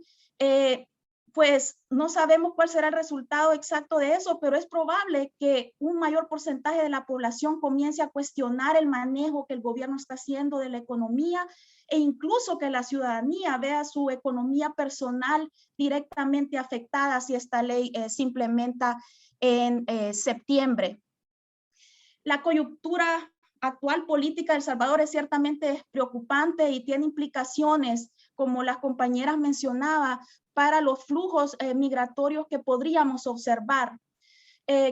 pues no sabemos cuál será el resultado exacto de eso, pero es probable que un mayor porcentaje de la población comience a cuestionar el manejo que el gobierno está haciendo de la economía, e incluso que la ciudadanía vea su economía personal directamente afectada si esta ley se implementa en septiembre. La coyuntura actual política de El Salvador es ciertamente preocupante y tiene implicaciones como las compañeras mencionaba, para los flujos migratorios que podríamos observar.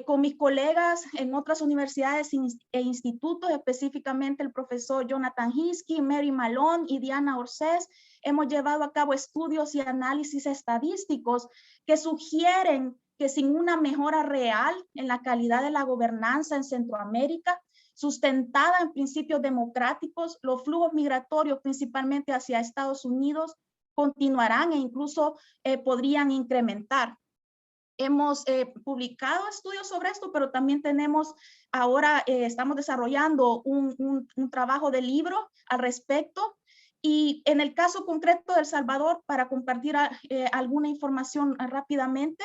Con mis colegas en otras universidades e institutos, específicamente el profesor Jonathan Hinsky, Mary Malone y Diana Orsés, hemos llevado a cabo estudios y análisis estadísticos que sugieren que sin una mejora real en la calidad de la gobernanza en Centroamérica, sustentada en principios democráticos, los flujos migratorios, principalmente hacia Estados Unidos, continuarán e incluso podrían incrementar. Hemos publicado estudios sobre esto, pero también tenemos ahora, estamos desarrollando un trabajo de libro al respecto. Y en el caso concreto de El Salvador, para compartir alguna información rápidamente,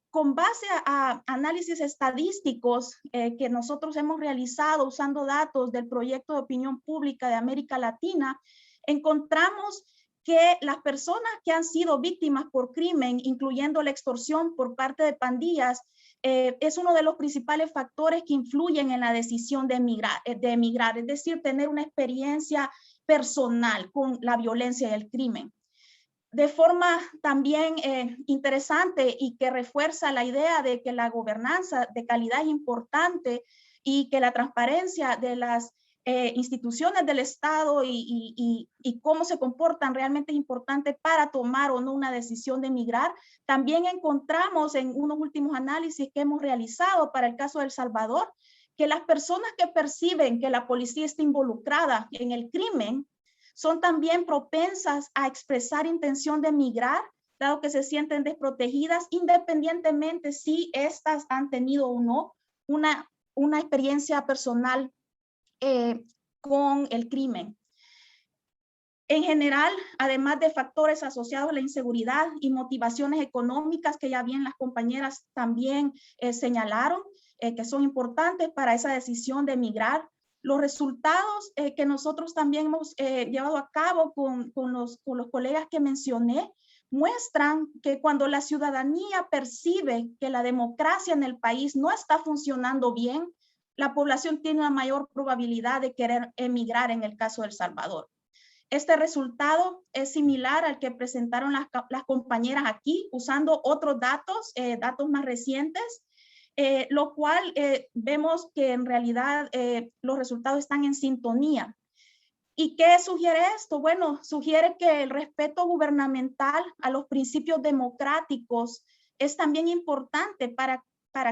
con base a análisis estadísticos que nosotros hemos realizado usando datos del Proyecto de Opinión Pública de América Latina, encontramos que las personas que han sido víctimas por crimen, incluyendo la extorsión por parte de pandillas, es uno de los principales factores que influyen en la decisión de emigrar, es decir, tener una experiencia personal con la violencia y el crimen. De forma también interesante y que refuerza la idea de que la gobernanza de calidad es importante y que la transparencia de las instituciones del Estado y cómo se comportan realmente es importante para tomar o no una decisión de emigrar. También encontramos en unos últimos análisis que hemos realizado para el caso de El Salvador, que las personas que perciben que la policía está involucrada en el crimen son también propensas a expresar intención de emigrar, dado que se sienten desprotegidas, independientemente si éstas han tenido o no una experiencia personal con el crimen. En general, además de factores asociados a la inseguridad y motivaciones económicas que ya bien las compañeras también señalaron, que son importantes para esa decisión de emigrar, los resultados que nosotros también hemos llevado a cabo con los colegas que mencioné muestran que cuando la ciudadanía percibe que la democracia en el país no está funcionando bien, la población tiene una mayor probabilidad de querer emigrar en el caso de El Salvador. Este resultado es similar al que presentaron las compañeras aquí, usando otros datos, datos más recientes, lo cual vemos que en realidad los resultados están en sintonía. ¿Y qué sugiere esto? Bueno, sugiere que el respeto gubernamental a los principios democráticos es también importante para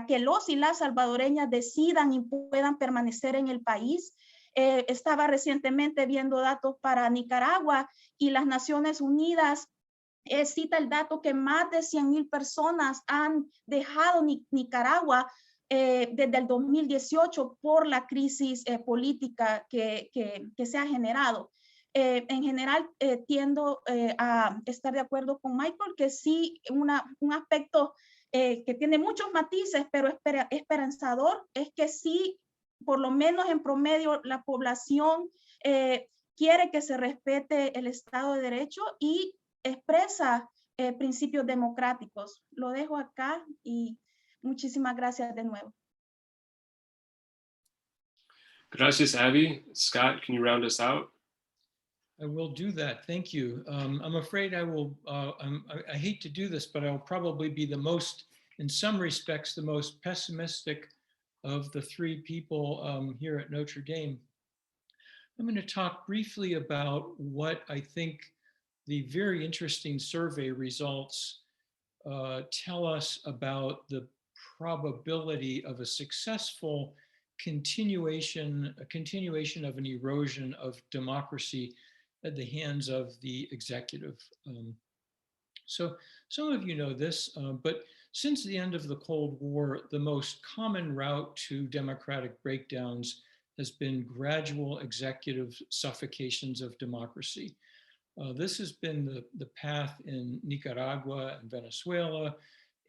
que los y las salvadoreñas decidan y puedan permanecer en el país. Estaba recientemente viendo datos para Nicaragua y las Naciones Unidas cita el dato que más de 100,000 personas han dejado Nicaragua desde el 2018 por la crisis política que se ha generado. En general, tiendo a estar de acuerdo con Michael que sí, un aspecto que tiene muchos matices, pero esperanzador, es que sí, por lo menos en promedio, la población quiere que se respete el Estado de Derecho y expresa principios democráticos. Lo dejo acá y muchísimas gracias de nuevo. Gracias, Abby. Scott, can you round us out? I will do that. Thank you. I'm afraid I will, I hate to do this, but I'll probably be the most, in some respects, the most pessimistic of the three people here at Notre Dame. I'm going to talk briefly about what I think the very interesting survey results tell us about the probability of a successful continuation of an erosion of democracy at the hands of the executive. So some of you know this, but since the end of the Cold War, the most common route to democratic breakdowns has been gradual executive suffocations of democracy. This has been the path in Nicaragua and Venezuela,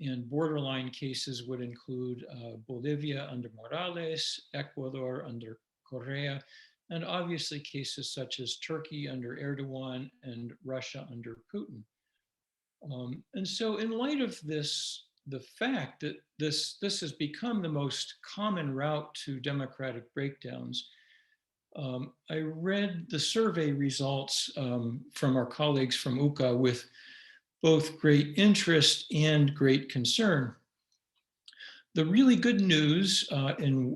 and borderline cases would include Bolivia under Morales, Ecuador under Correa, and obviously cases such as Turkey under Erdogan and Russia under Putin. And so in light of this, the fact that this has become the most common route to democratic breakdowns, I read the survey results from our colleagues from UCA with both great interest and great concern. The really good news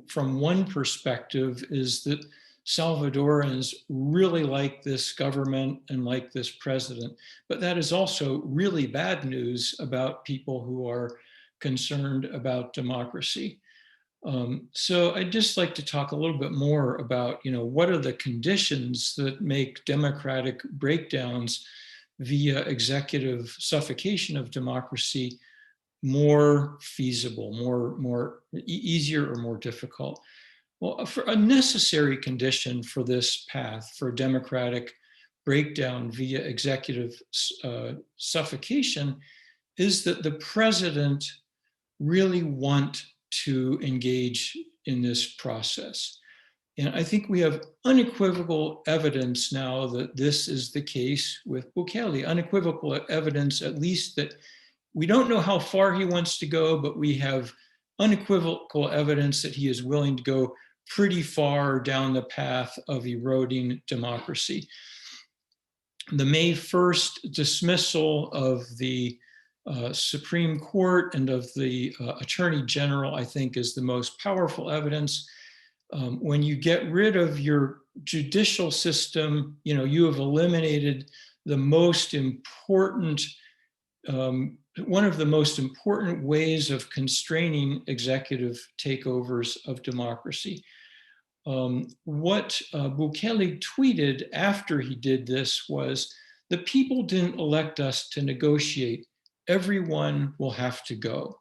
from one perspective is that Salvadorans really like this government and like this president, but that is also really bad news about people who are concerned about democracy. So I'd just like to talk a little bit more about, what are the conditions that make democratic breakdowns via executive suffocation of democracy more feasible, more easier or more difficult. Well, for a necessary condition for this path for democratic breakdown via executive suffocation is that the president really want to engage in this process. And I think we have unequivocal evidence now that this is the case with Bukele, unequivocal evidence at least that we don't know how far he wants to go, but we have unequivocal evidence that he is willing to go pretty far down the path of eroding democracy. The May 1st dismissal of the Supreme Court and of the Attorney General, I think, is the most powerful evidence. When you get rid of your judicial system, you have eliminated the most important one of the most important ways of constraining executive takeovers of democracy. What Bukele tweeted after he did this was, the people didn't elect us to negotiate. Everyone will have to go.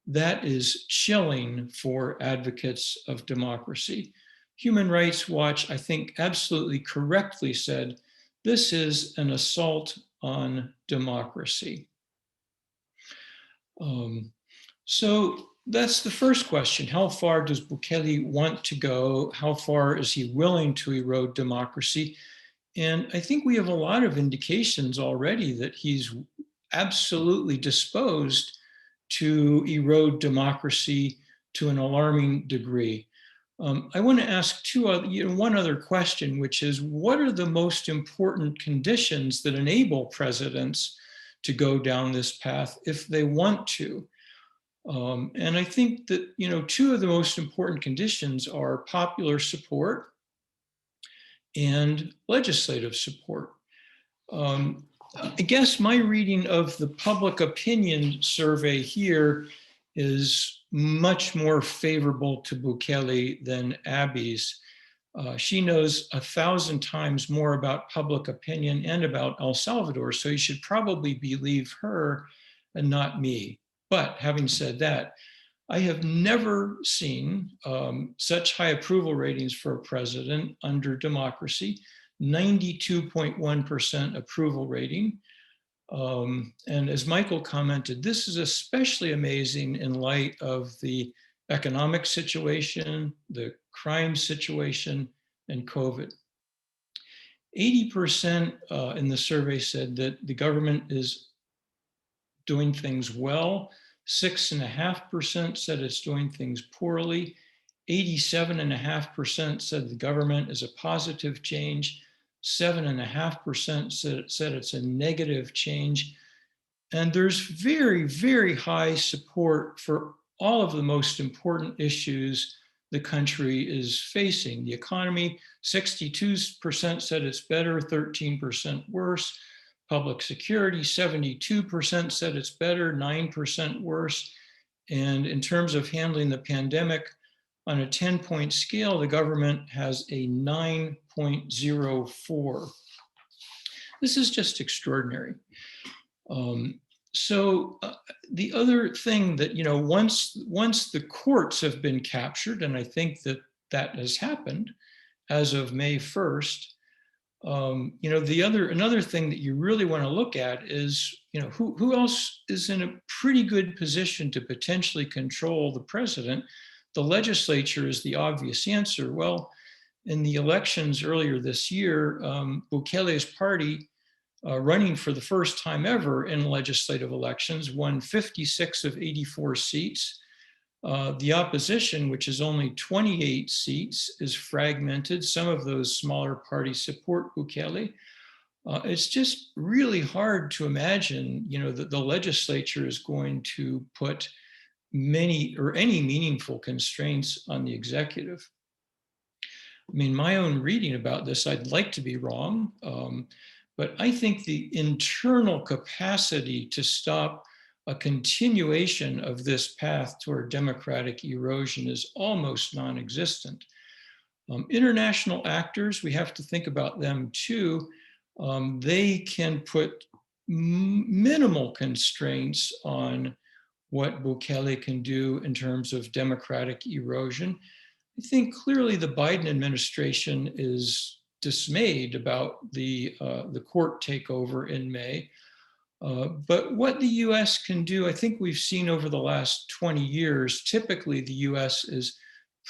That is chilling for advocates of democracy. Human Rights Watch, I think, absolutely correctly said, this is an assault on democracy. So that's the first question. How far does Bukele want to go? How far is he willing to erode democracy? And I think we have a lot of indications already that he's absolutely disposed to erode democracy to an alarming degree. I want to ask one other question, which is, what are the most important conditions that enable presidents to go down this path if they want to? And I think that, two of the most important conditions are popular support and legislative support. I guess my reading of the public opinion survey here is much more favorable to Bukele than Abby's. She knows 1,000 times more about public opinion and about El Salvador, so you should probably believe her and not me. But having said that, I have never seen such high approval ratings for a president under democracy, 92.1% approval rating. And as Michael commented, this is especially amazing in light of the economic situation, the crime situation, and COVID. 80% in the survey said that the government is doing things well. 6.5% said it's doing things poorly. 87.5% said the government is a positive change. 7.5% said it's a negative change. And there's very, very high support for all of the most important issues the country is facing. The economy, 62% said it's better, 13% worse. Public security, 72% said it's better, 9% worse. And in terms of handling the pandemic, on a 10-point scale, the government has a 9.04. This is just extraordinary. So the other thing that, once the courts have been captured, and I think that that has happened as of May 1st, another thing that you really want to look at is, who else is in a pretty good position to potentially control the president? The legislature is the obvious answer. Well, in the elections earlier this year, Bukele's party, running for the first time ever in legislative elections, won 56 of 84 seats. The opposition, which is only 28 seats, is fragmented. Some of those smaller parties support Bukele. It's just really hard to imagine, that the legislature is going to put many or any meaningful constraints on the executive. I mean, my own reading about this, I'd like to be wrong, but I think the internal capacity to stop a continuation of this path toward democratic erosion is almost non-existent. International actors, we have to think about them too. They can put minimal constraints on what Bukele can do in terms of democratic erosion. I think clearly the Biden administration is dismayed about the court takeover in May. But what the US can do, I think we've seen over the last 20 years, typically the US is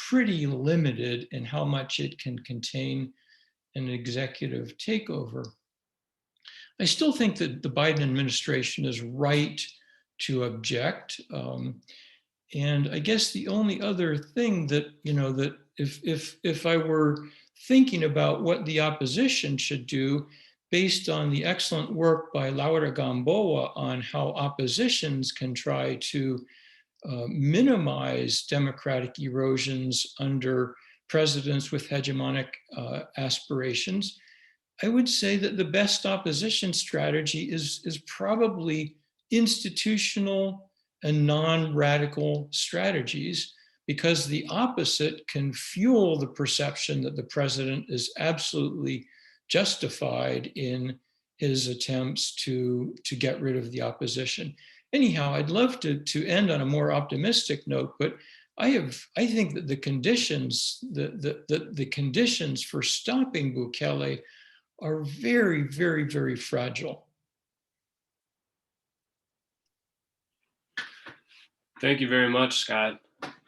pretty limited in how much it can contain an executive takeover. I still think that the Biden administration is right to object. And I guess the only other thing that, that if I were thinking about what the opposition should do, based on the excellent work by Laura Gamboa on how oppositions can try to minimize democratic erosions under presidents with hegemonic aspirations, I would say that the best opposition strategy is probably institutional and non-radical strategies, because the opposite can fuel the perception that the president is absolutely justified in his attempts to get rid of the opposition. Anyhow, I'd love to end on a more optimistic note, but I think that the conditions for stopping Bukele are very, very, very fragile. Thank you very much, Scott.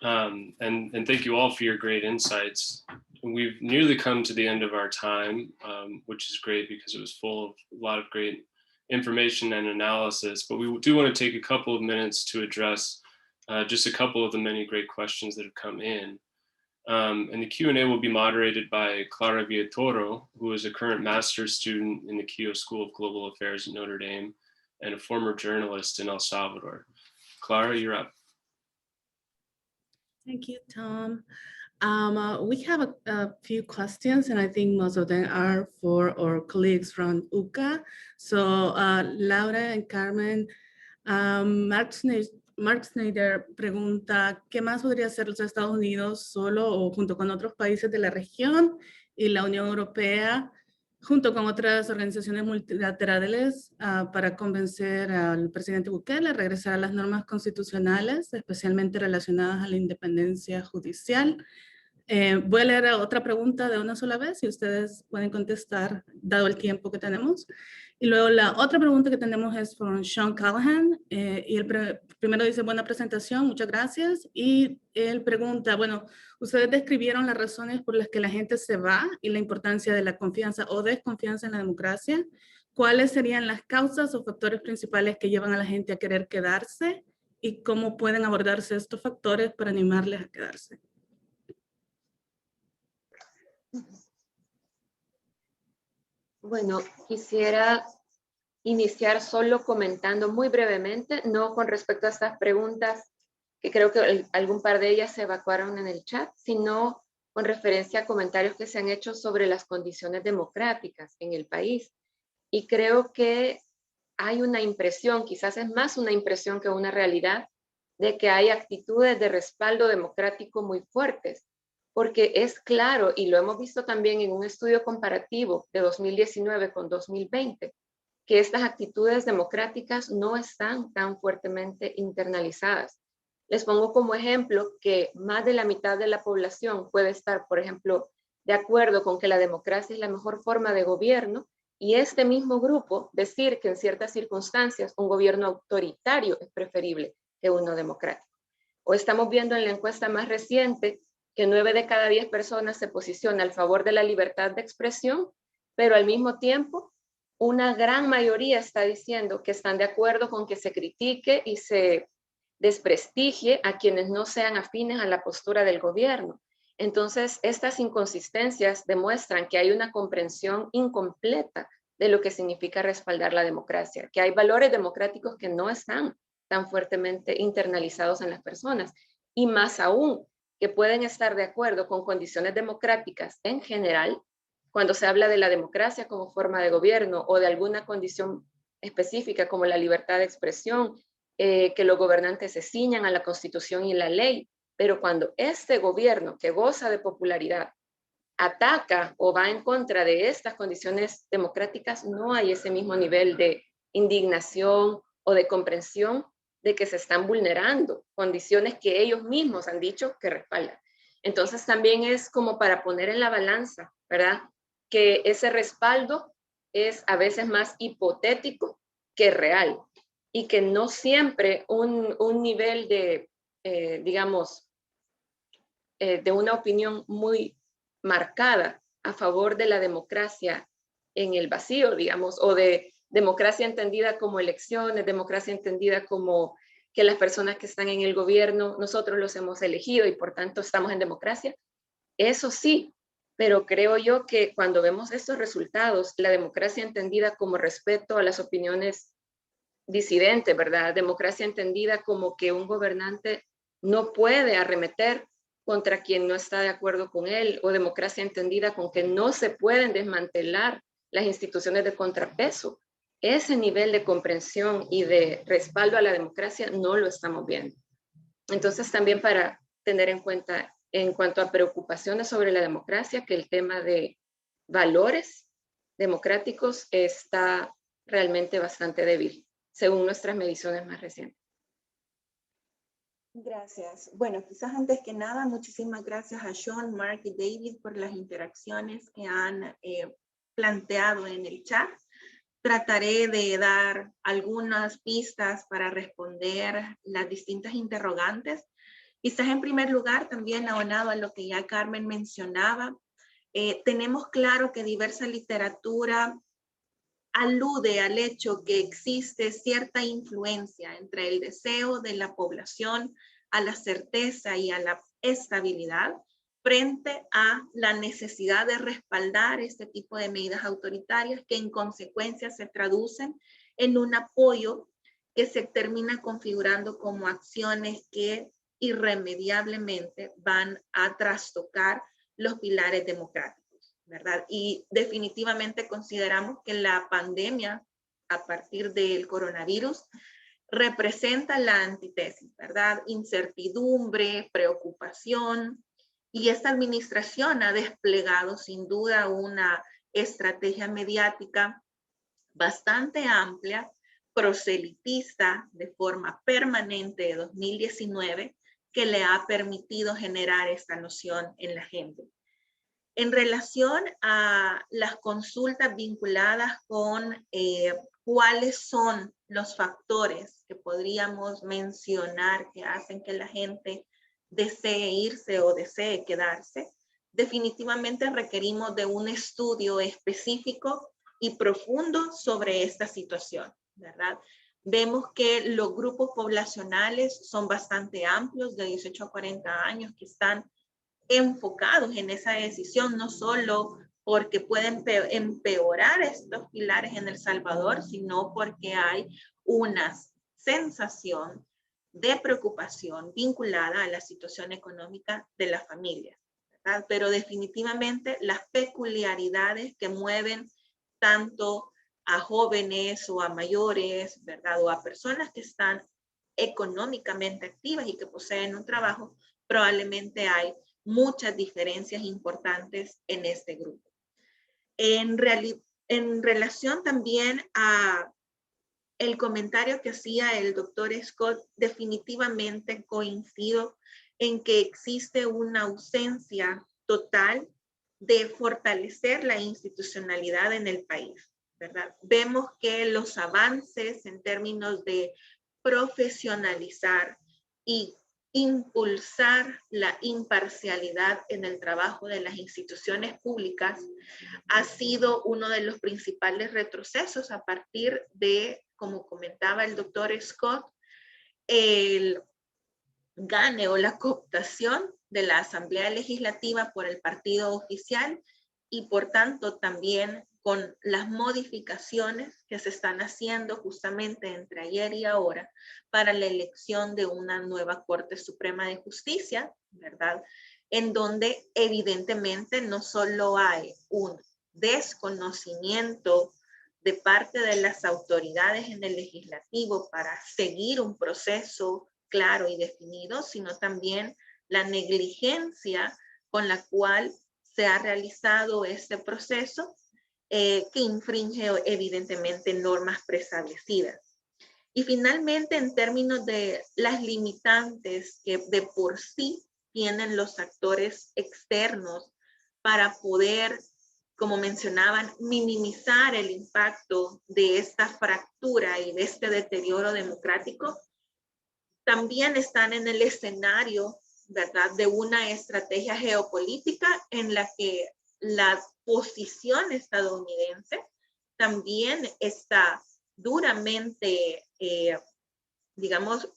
And thank you all for your great insights. We've nearly come to the end of our time, which is great because it was full of a lot of great information and analysis, but we do want to take a couple of minutes to address just a couple of the many great questions that have come in. And the Q&A will be moderated by Clara Villatoro, who is a current master's student in the Keough School of Global Affairs at Notre Dame and a former journalist in El Salvador. Clara, you're up. Thank you, Tom. We have a few questions, and I think most of them are for our colleagues from UCA. So Laura and Carmen, Mark Snyder pregunta, ¿qué más podría hacer los Estados Unidos solo o junto con otros países de la región y la Unión Europea, junto con otras organizaciones multilaterales, para convencer al presidente Bukele a regresar a las normas constitucionales, especialmente relacionadas a la independencia judicial? Voy a leer otra pregunta de una sola vez y ustedes pueden contestar dado el tiempo que tenemos. Y luego la otra pregunta que tenemos es por Sean Callahan, y el primero dice, buena presentación, muchas gracias. Y él pregunta, bueno, ustedes describieron las razones por las que la gente se va y la importancia de la confianza o desconfianza en la democracia. ¿Cuáles serían las causas o factores principales que llevan a la gente a querer quedarse? ¿Y cómo pueden abordarse estos factores para animarles a quedarse? Bueno, quisiera iniciar solo comentando muy brevemente, no con respecto a estas preguntas, que creo que algún par de ellas se evacuaron en el chat, sino con referencia a comentarios que se han hecho sobre las condiciones democráticas en el país. Y creo que hay una impresión, quizás es más una impresión que una realidad, de que hay actitudes de respaldo democrático muy fuertes, porque es claro, y lo hemos visto también en un estudio comparativo de 2019 con 2020, que estas actitudes democráticas no están tan fuertemente internalizadas. Les pongo como ejemplo que más de la mitad de la población puede estar, por ejemplo, de acuerdo con que la democracia es la mejor forma de gobierno, y este mismo grupo decir que en ciertas circunstancias un gobierno autoritario es preferible que uno democrático. O estamos viendo en la encuesta más reciente que 9 de cada 10 personas se posiciona a favor de la libertad de expresión, pero al mismo tiempo una gran mayoría está diciendo que están de acuerdo con que se critique y se desprestigie a quienes no sean afines a la postura del gobierno. Entonces, estas inconsistencias demuestran que hay una comprensión incompleta de lo que significa respaldar la democracia, que hay valores democráticos que no están tan fuertemente internalizados en las personas, y más aún, que pueden estar de acuerdo con condiciones democráticas en general, cuando se habla de la democracia como forma de gobierno o de alguna condición específica como la libertad de expresión, que los gobernantes se ciñan a la Constitución y la ley, pero cuando este gobierno que goza de popularidad ataca o va en contra de estas condiciones democráticas, no hay ese mismo nivel de indignación o de comprensión de que se están vulnerando condiciones que ellos mismos han dicho que respaldan. Entonces también es como para poner en la balanza, ¿verdad? Que ese respaldo es a veces más hipotético que real y que no siempre un nivel de, digamos, de una opinión muy marcada a favor de la democracia en el vacío, digamos, o de democracia entendida como elecciones, democracia entendida como que las personas que están en el gobierno, nosotros los hemos elegido y por tanto estamos en democracia. Eso sí, pero creo yo que cuando vemos estos resultados, la democracia entendida como respeto a las opiniones disidentes, ¿verdad? Democracia entendida como que un gobernante no puede arremeter contra quien no está de acuerdo con él, o democracia entendida con que no se pueden desmantelar las instituciones de contrapeso. Ese nivel de comprensión y de respaldo a la democracia no lo estamos viendo. Entonces también para tener en cuenta en cuanto a preocupaciones sobre la democracia, que el tema de valores democráticos está realmente bastante débil, según nuestras mediciones más recientes. Gracias. Bueno, quizás antes que nada, muchísimas gracias a Sean, Mark y David por las interacciones que han planteado en el chat. Trataré de dar algunas pistas para responder las distintas interrogantes. Quizás en primer lugar, también abonado a lo que ya Carmen mencionaba, tenemos claro que diversa literatura alude al hecho que existe cierta influencia entre el deseo de la población a la certeza y a la estabilidad frente a la necesidad de respaldar este tipo de medidas autoritarias que en consecuencia se traducen en un apoyo que se termina configurando como acciones que irremediablemente van a trastocar los pilares democráticos, ¿verdad? Y definitivamente consideramos que la pandemia a partir del coronavirus representa la antítesis, ¿verdad? Incertidumbre, preocupación, y esta administración ha desplegado sin duda una estrategia mediática bastante amplia, proselitista de forma permanente de 2019, que le ha permitido generar esta noción en la gente. En relación a las consultas vinculadas con cuáles son los factores que podríamos mencionar que hacen que la gente desee irse o desee quedarse, definitivamente requerimos de un estudio específico y profundo sobre esta situación, ¿verdad? Vemos que los grupos poblacionales son bastante amplios, de 18 a 40 años, que están enfocados en esa decisión, no solo porque pueden empeorar estos pilares en El Salvador, sino porque hay una sensación de preocupación vinculada a la situación económica de la familia, ¿verdad? Pero definitivamente las peculiaridades que mueven tanto a jóvenes o a mayores, ¿verdad? O a personas que están económicamente activas y que poseen un trabajo, probablemente hay muchas diferencias importantes en este grupo. En relación también a el comentario que hacía el doctor Scott, definitivamente coincido en que existe una ausencia total de fortalecer la institucionalidad en el país, ¿verdad? Vemos que los avances en términos de profesionalizar y impulsar la imparcialidad en el trabajo de las instituciones públicas ha sido uno de los principales retrocesos a partir de, como comentaba el doctor Scott, el gane o la cooptación de la Asamblea Legislativa por el partido oficial y por tanto también con las modificaciones que se están haciendo justamente entre ayer y ahora para la elección de una nueva Corte Suprema de Justicia, ¿verdad? En donde evidentemente no solo hay un desconocimiento de parte de las autoridades en el legislativo para seguir un proceso claro y definido, sino también la negligencia con la cual se ha realizado este proceso que infringe evidentemente normas preestablecidas. Y finalmente, en términos de las limitantes que de por sí tienen los actores externos para poder, como mencionaban, minimizar el impacto de esta fractura y de este deterioro democrático, también están en el escenario, ¿verdad?, de una estrategia geopolítica en la que la posición estadounidense también está duramente, digamos,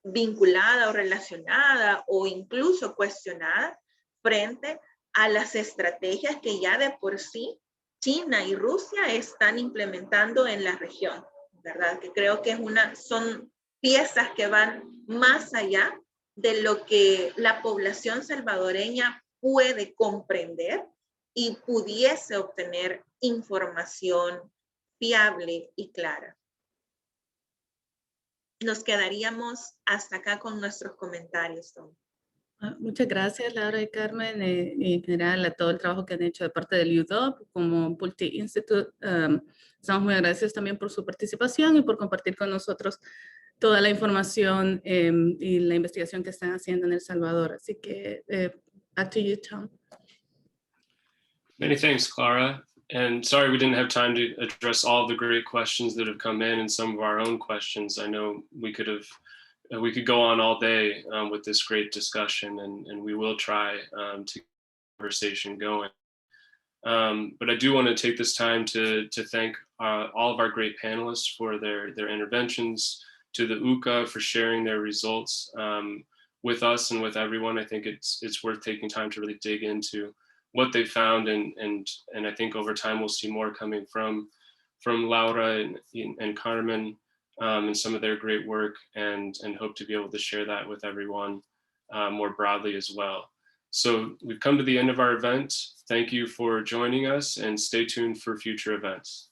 vinculada o relacionada o incluso cuestionada frente a las estrategias que ya de por sí China y Rusia están implementando en la región, ¿verdad? Que creo que son piezas que van más allá de lo que la población salvadoreña puede comprender y pudiese obtener información fiable y clara. Nos quedaríamos hasta acá con nuestros comentarios, Tom. Muchas gracias, Laura y Carmen, y en general a todo el trabajo que han hecho de parte del UDOP como Pulte Institute. Estamos muy agradecidos también por su participación y por compartir con nosotros toda la información y la investigación que están haciendo en El Salvador. Así que, back to you, Tom. Many thanks, Clara. And sorry we didn't have time to address all the great questions that have come in and some of our own questions. I know we could go on all day with this great discussion, and we will try to keep the conversation going. But I do want to take this time to thank all of our great panelists for their interventions, to the UCA for sharing their results with us and with everyone. I think it's worth taking time to really dig into what they found, and I think over time we'll see more coming from Laura and Carmen and some of their great work, and hope to be able to share that with everyone more broadly as well. So we've come to the end of our event. Thank you for joining us, and stay tuned for future events.